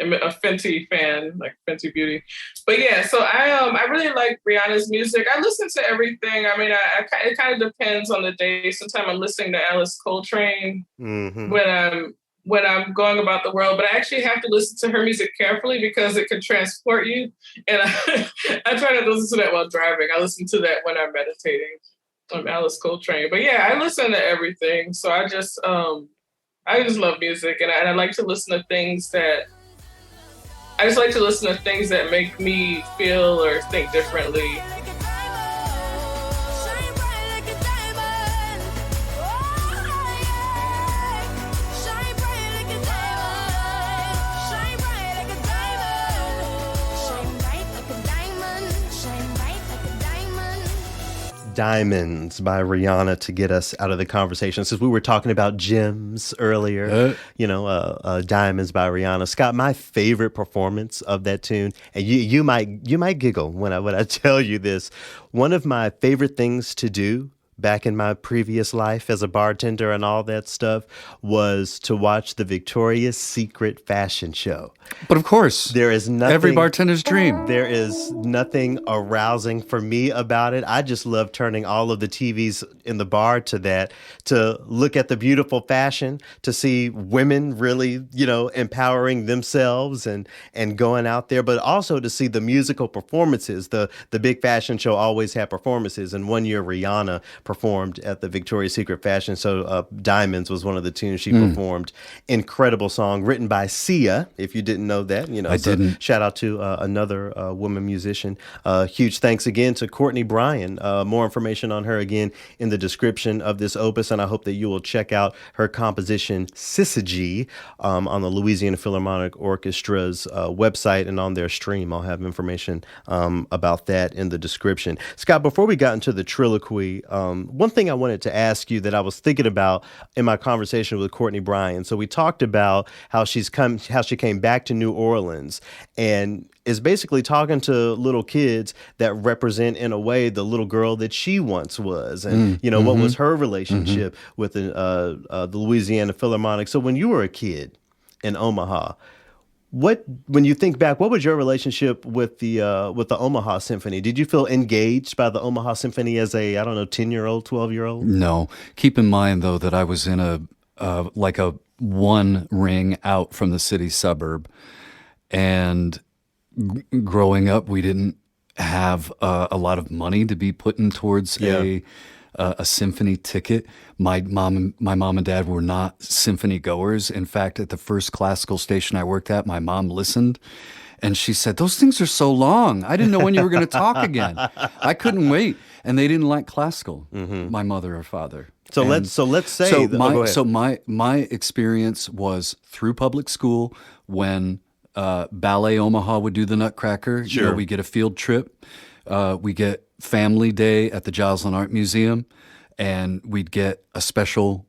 a Fenty fan, like Fenty Beauty. But yeah, so I really like Rihanna's music. I listen to everything. I mean, it kind of depends on the day. Sometimes I'm listening to Alice Coltrane when I'm going about the world, but I actually have to listen to her music carefully because it can transport you. And I try not to listen to that while driving. I listen to that when I'm meditating. Alice Coltrane. But yeah, I listen to everything. So I just love music, and I like to listen to things that make me feel or think differently. Diamonds by Rihanna to get us out of the conversation. Since we were talking about gems earlier, Diamonds by Rihanna. Scott, my favorite performance of that tune, and you might giggle when I tell you this, one of my favorite things to do back in my previous life as a bartender and all that stuff was to watch the Victoria's Secret fashion show. But of course, there is nothing, every bartender's dream. There is nothing arousing for me about it. I just love turning all of the TVs in the bar to that, to look at the beautiful fashion, to see women really, empowering themselves and going out there, but also to see the musical performances. The big fashion show always had performances, and one year Rihanna performed at the Victoria's Secret fashion show. Diamonds was one of the tunes she performed. Incredible song written by Sia, if you didn't know that. I didn't. Shout out to another woman musician. Huge thanks again to Courtney Bryan. More information on her again in the description of this opus, and I hope that you will check out her composition Syzygy on the Louisiana Philharmonic Orchestra's website and on their stream. I'll have information about that in the description. Scott, before we got into the Trilloquy, one thing I wanted to ask you that I was thinking about in my conversation with Courtney Bryan. So we talked about how she came back to New Orleans and is basically talking to little kids that represent in a way the little girl that she once was, and what was her relationship with the Louisiana Philharmonic. So when you were a kid in Omaha, when you think back, what was your relationship with the Omaha Symphony? Did you feel engaged by the Omaha Symphony as a 10-year-old, 12-year-old? No. Keep in mind though that I was in a one ring out from the city suburb, and growing up, we didn't have a lot of money to be putting towards a symphony ticket. My mom and dad were not symphony goers. In fact, at the first classical station I worked at, my mom listened, and she said, "Those things are so long. I didn't know when you were going to talk again." I couldn't wait, and they didn't like classical. My mother or father. So let's say my experience was through public school when Ballet Omaha would do the Nutcracker. Sure. We get a field trip. We get Family Day at the Joslin Art Museum, and we'd get a special,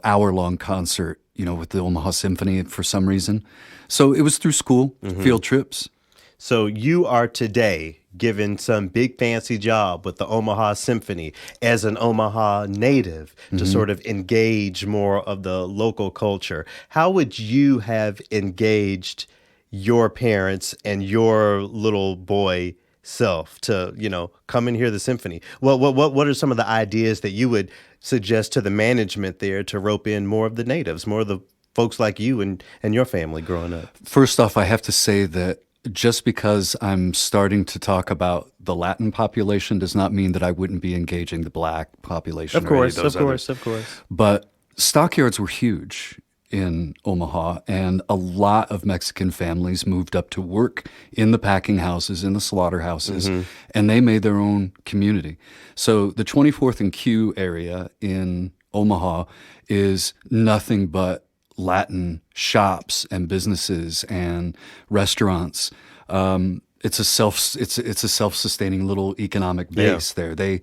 hour-long concert, with the Omaha Symphony for some reason. So it was through school, field trips. So you are today given some big fancy job with the Omaha Symphony as an Omaha native to sort of engage more of the local culture. How would you have engaged your parents and your little boy self to, come and hear the symphony? What are some of the ideas that you would suggest to the management there to rope in more of the natives, more of the folks like you and your family growing up? First off, I have to say that just because I'm starting to talk about the Latin population does not mean that I wouldn't be engaging the Black population. Of course. But stockyards were huge in Omaha, and a lot of Mexican families moved up to work in the packing houses, in the slaughterhouses, and they made their own community. So the 24th and Q area in Omaha is nothing but Latin shops and businesses and restaurants. It's a self-sustaining little economic base there. They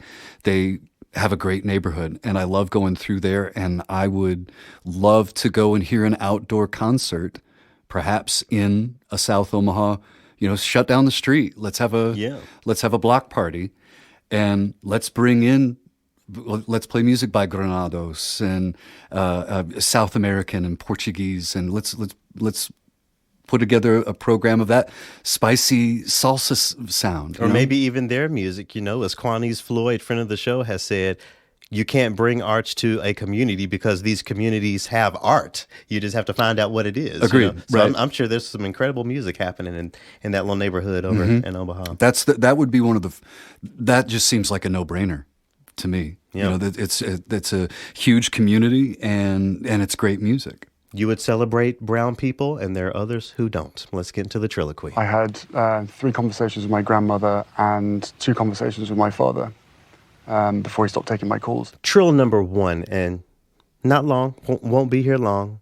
have a great neighborhood, and I love going through there, and I would love to go and hear an outdoor concert, perhaps in a South Omaha, shut down the street. Let's have a block party, and let's play music by Granados and South American and Portuguese, and let's put together a program of that spicy salsa sound. Or maybe even their music, as Quanice Floyd, friend of the show, has said, you can't bring arts to a community because these communities have art. You just have to find out what it is. Agreed. So right. I'm sure there's some incredible music happening in that little neighborhood over in Omaha. That would be one of the. That just seems like a no-brainer to me. Yeah. It's a huge community and it's great music. You would celebrate brown people, and there are others who don't. Let's get into the Trilloquy. I had 3 conversations with my grandmother and 2 conversations with my father before he stopped taking my calls. Trill number 1, and not long, won't be here long.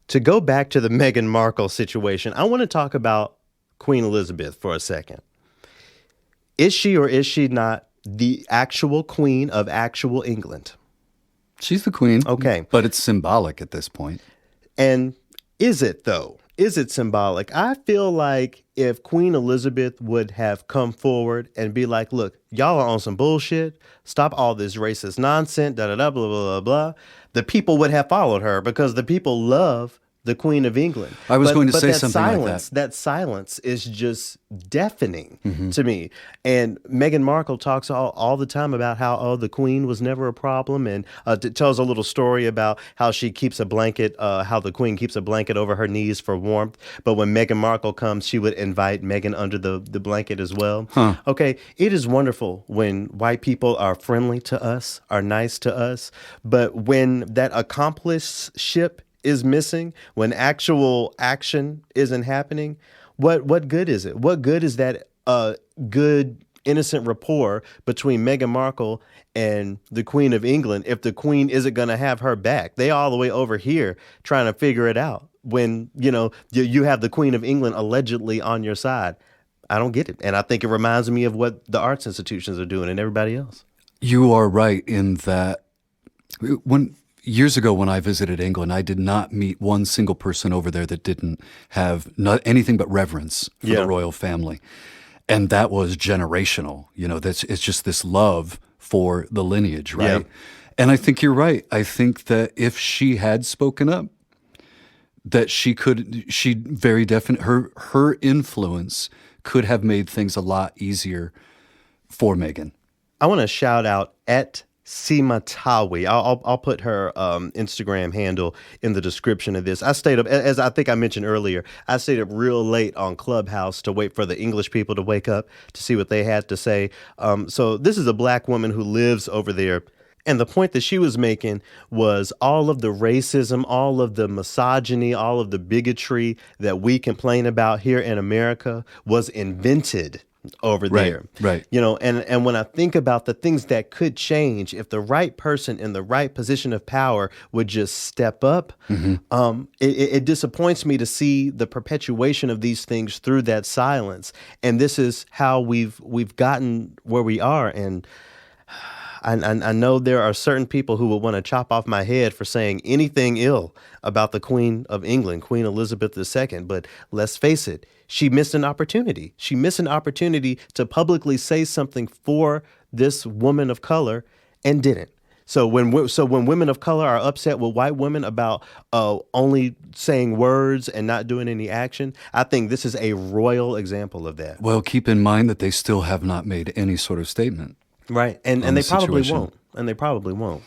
To go back to the Meghan Markle situation, I want to talk about Queen Elizabeth for a second. Is she or is she not the actual queen of actual England? She's the queen. Okay. But it's symbolic at this point. And is it, though? Is it symbolic? I feel like if Queen Elizabeth would have come forward and be like, look, y'all are on some bullshit. Stop all this racist nonsense, da-da-da, blah, blah, blah, blah. The people would have followed her because the people love the Queen of England. I was going to say something like that. That silence is just deafening to me. And Meghan Markle talks all the time about how, the Queen was never a problem, and tells a little story about how she keeps a blanket, how the Queen keeps a blanket over her knees for warmth. But when Meghan Markle comes, she would invite Meghan under the blanket as well. Huh. Okay, it is wonderful when white people are friendly to us, are nice to us. But when that accomplished ship is missing, when actual action isn't happening, what good is it? What good is that good, innocent rapport between Meghan Markle and the Queen of England if the Queen isn't going to have her back? They all the way over here trying to figure it out when, you have the Queen of England allegedly on your side. I don't get it. And I think it reminds me of what the arts institutions are doing and everybody else. You are right in that years ago, when I visited England, I did not meet one single person over there that didn't have anything but reverence for the royal family. And that was generational. It's just this love for the lineage, right? Yeah. And I think you're right. I think that if she had spoken up, that her influence could have made things a lot easier for Meghan. I want to shout out at Simatawi. I'll put her Instagram handle in the description of this. I stayed up, as I think I mentioned earlier, I stayed up real late on Clubhouse to wait for the English people to wake up to see what they had to say. So this is a Black woman who lives over there. And the point that she was making was all of the racism, all of the misogyny, all of the bigotry that we complain about here in America was invented over Right, there. right. You know, and when I think about the things that could change if the right person in the right position of power would just step up, it disappoints me to see the perpetuation of these things through that silence. And this is how we've gotten where we are. And I know there are certain people who will want to chop off my head for saying anything ill about the Queen of England, Queen Elizabeth II. But let's face it, she missed an opportunity. She missed an opportunity to publicly say something for this woman of color and didn't. So when women of color are upset with white women about only saying words and not doing any action, I think this is a royal example of that. Well, keep in mind that they still have not made any sort of statement. Right. And on they the probably situation. won't. And they probably won't.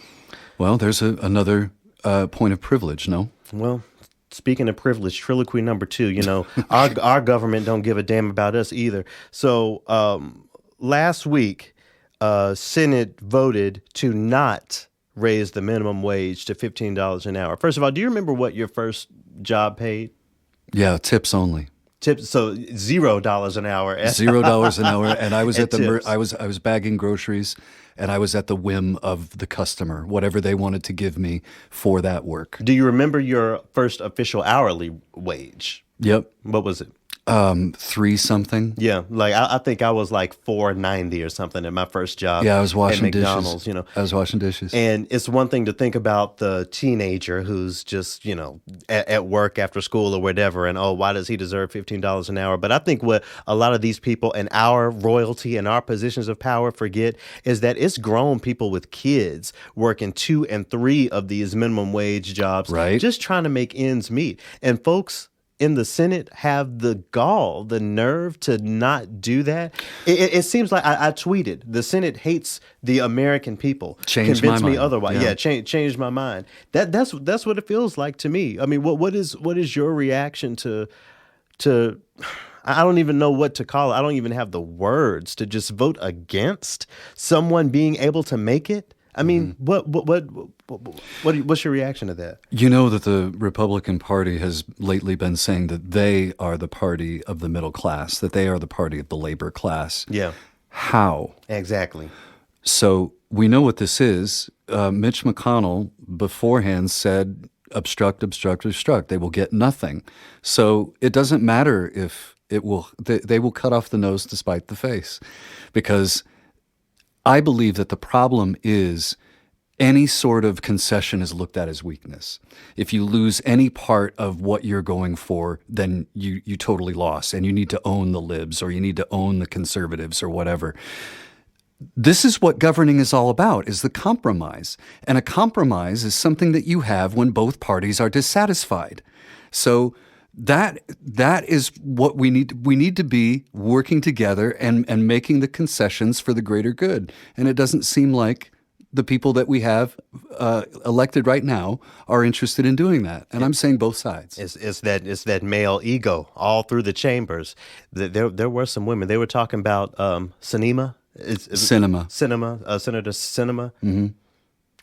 Well, there's another point of privilege, no? Well, speaking of privilege, TRILLOQUY number 2, you know, our government don't give a damn about us either. So last week, Senate voted to not raise the minimum wage to $15 an hour. First of all, do you remember what your first job paid? Yeah, tips only. Tips, so $0 an hour. $0 an hour, and I was And at the tips. I was bagging groceries, and I was at the whim of the customer, whatever they wanted to give me for that work. Do you remember your first official hourly wage? Yep, What was it? 3 something. Yeah, like I think I was like $4.90 or something at my first job. Yeah, I was washing at McDonald's, dishes. you know. I was washing dishes. And it's one thing to think about the teenager who's just, you know, at work after school or whatever, and oh, why does he deserve $15 an hour? But I think what a lot of these people in our royalty and our positions of power forget is that it's grown people with kids working 2 and 3 of these minimum wage jobs, Right. just trying to make ends meet. And folks in the Senate have the gall, the nerve to not do that. It seems like I tweeted, the Senate hates the American people. Changed Convince my me mind. otherwise. Yeah. Yeah, changed my mind. That's what it feels like to me. I mean, what is your reaction to I don't even know what to call it. I don't even have the words to just vote against someone being able to make it. I mean, what's your reaction to that? You know that the Republican Party has lately been saying that they are the party of the middle class, that they are the party of the labor class. Yeah, How? exactly. So we know what this is. Mitch McConnell beforehand said, obstruct, obstruct, obstruct. They will get nothing. So it doesn't matter if they will cut off the nose to spite the face, because I believe that the problem is any sort of concession is looked at as weakness. If you lose any part of what you're going for, then you totally lost, and you need to own the libs, or you need to own the conservatives, or whatever. This is what governing is all about, is the compromise. And a compromise is something that you have when both parties are dissatisfied. So that is what we need. We need to be working together and making the concessions for the greater good. And it doesn't seem like the people that we have elected right now are interested in doing that. And I'm saying both sides. It's that male ego all through the chambers. There were some women. They were talking about Senator Sinema. Mm-hmm.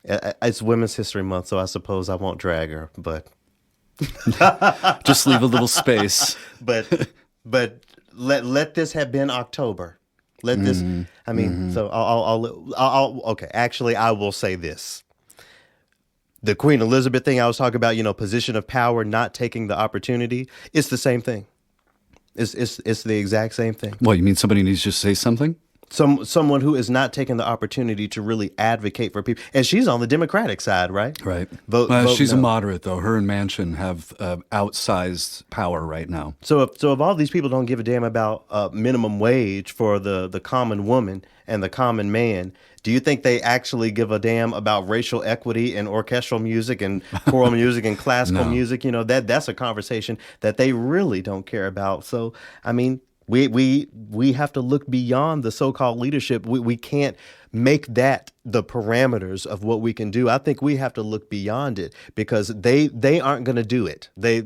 It's Women's History Month, so I suppose I won't drag her, but Just leave a little space. but let this have been October. Let this. I mean, so I'll okay. Actually, I will say this. The Queen Elizabeth thing I was talking about, position of power, not taking the opportunity. It's the same thing. It's the exact same thing. Well, you mean somebody needs to just say something? Someone who is not taking the opportunity to really advocate for people, and she's on the Democratic side, right? Right. Vote She's no. a moderate, though. Her and Manchin have outsized power right now. So if all these people don't give a damn about minimum wage for the common woman and the common man, do you think they actually give a damn about racial equity in orchestral music and choral music and classical No. music? That's a conversation that they really don't care about. So I mean, we have to look beyond the so-called leadership. We can't make that the parameters of what we can do. I think we have to look beyond it, because they aren't going to do it. They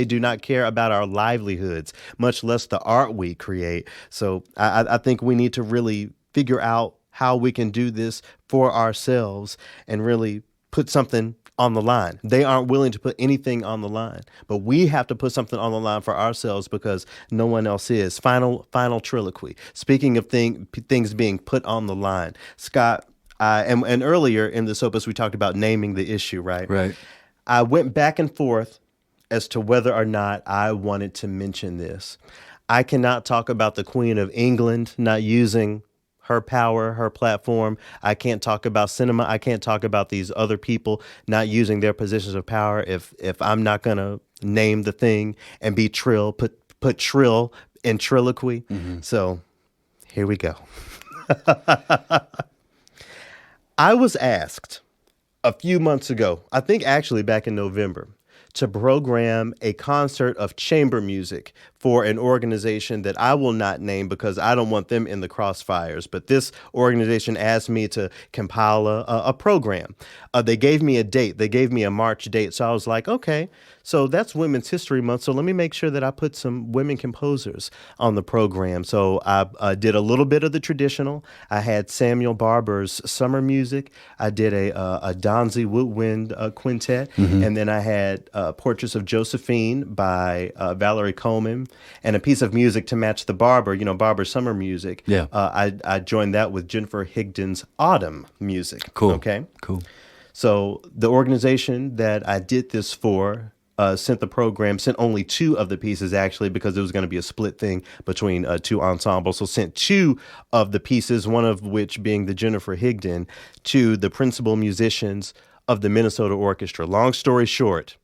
do not care about our livelihoods, much less the art we create. So I think we need to really figure out how we can do this for ourselves and really put something on the line. They aren't willing to put anything on the line, but we have to put something on the line for ourselves because no one else is. Final TRILLOQUY. Speaking of things being put on the line, Scott, and earlier in this opus we talked about naming the issue, right? Right. I went back and forth as to whether or not I wanted to mention this. I cannot talk about the Queen of England not using her power, her platform. I can't talk about cinema. I can't talk about these other people not using their positions of power if I'm not going to name the thing and be Trill, put Trill in TRILLOQUY. So here we go. I was asked a few months ago, I think actually back in November, to program a concert of chamber music for an organization that I will not name because I don't want them in the crossfires. But this organization asked me to compile a program. They gave me a date. They gave me a March date. So I was like, okay, so that's Women's History Month. So let me make sure that I put some women composers on the program. So I did a little bit of the traditional. I had Samuel Barber's Summer Music. I did a Donzi Woodwind quintet. And then I had Portraits of Josephine by Valerie Coleman, and a piece of music to match the Barber, Barber's summer music. Yeah. I joined that with Jennifer Higdon's autumn music. Cool. Okay. Cool. So the organization that I did this for sent only 2 of the pieces, actually, because it was going to be a split thing between 2 ensembles. So sent 2 of the pieces, one of which being the Jennifer Higdon, to the principal musicians of the Minnesota Orchestra. Long story short,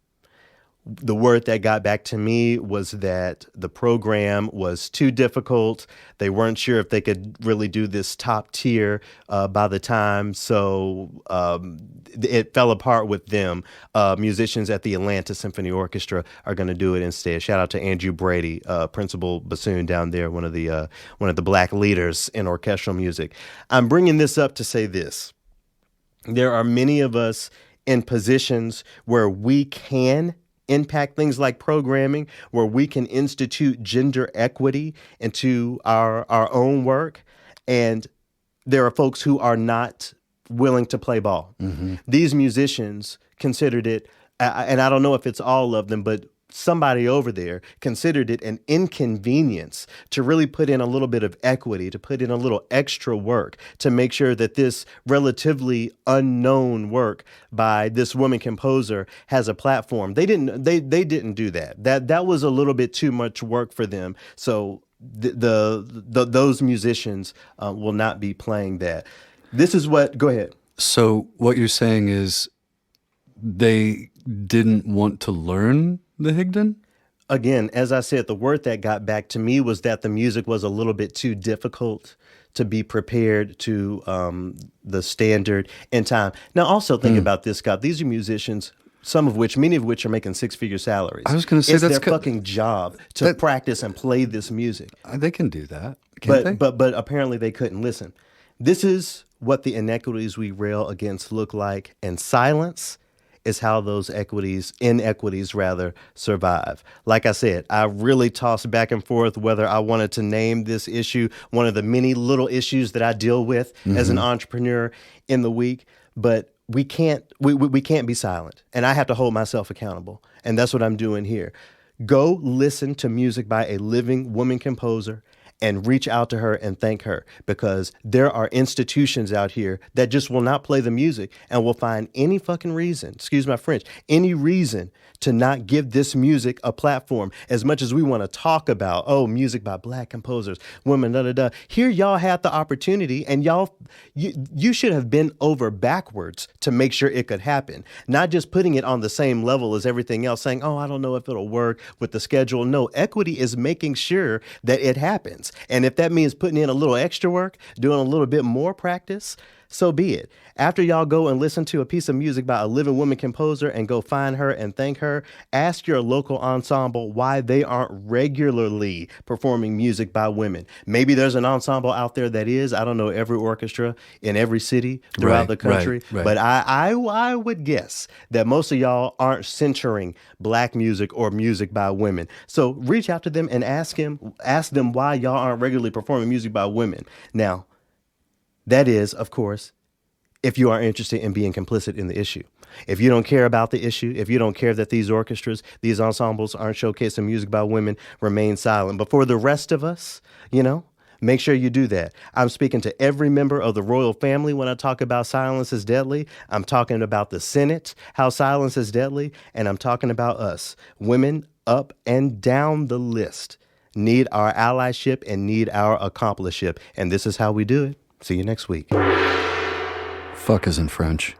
the word that got back to me was that the program was too difficult. They weren't sure if they could really do this top tier by the time. So it fell apart with them. Musicians at the Atlanta Symphony Orchestra are going to do it instead. Shout out to Andrew Brady, principal bassoon down there, one of the black leaders in orchestral music. I'm bringing this up to say this. There are many of us in positions where we can impact things like programming, where we can institute gender equity into our own work. And there are folks who are not willing to play ball. These musicians considered it, and I don't know if it's all of them, but somebody over there considered it an inconvenience to really put in a little bit of equity, to put in a little extra work to make sure that this relatively unknown work by this woman composer has a platform. They didn't do that. That was a little bit too much work for them. So those musicians will not be playing that. This is what, go ahead. So what you're saying is they didn't want to learn the Higdon? Again, as I said, the word that got back to me was that the music was a little bit too difficult to be prepared to the standard in time. Now, also think about this, Scott. These are musicians, many of which are making 6-figure salaries. I was going to say it's that's their fucking job to practice and play this music. They can do that, can't they? But apparently they couldn't listen. This is what the inequities we rail against look like, and silence is how those inequities survive. Like I said, I really tossed back and forth whether I wanted to name this issue one of the many little issues that I deal with as an entrepreneur in the week, but we can't be silent, and I have to hold myself accountable, and that's what I'm doing here. Go listen to music by a living woman composer and reach out to her and thank her, because there are institutions out here that just will not play the music and will find any fucking reason, excuse my French, any reason to not give this music a platform. As much as we want to talk about, music by black composers, women, here y'all had the opportunity, and you should have been over backwards to make sure it could happen. Not just putting it on the same level as everything else, saying, I don't know if it'll work with the schedule. No, equity is making sure that it happens. And if that means putting in a little extra work, doing a little bit more practice, so be it. After y'all go and listen to a piece of music by a living woman composer and go find her and thank her, ask your local ensemble why they aren't regularly performing music by women. Maybe there's an ensemble out there that is. I don't know every orchestra in every city throughout the country. Right. But I would guess that most of y'all aren't centering black music or music by women. So reach out to them and ask them why y'all aren't regularly performing music by women. Now, that is, of course, if you are interested in being complicit in the issue. If you don't care about the issue, if you don't care that these orchestras, these ensembles aren't showcasing music about women, remain silent. But for the rest of us, make sure you do that. I'm speaking to every member of the royal family when I talk about silence is deadly. I'm talking about the Senate, how silence is deadly. And I'm talking about us, women up and down the list, need our allyship and need our accomplishship. And this is how we do it. See you next week. Fuck is in French.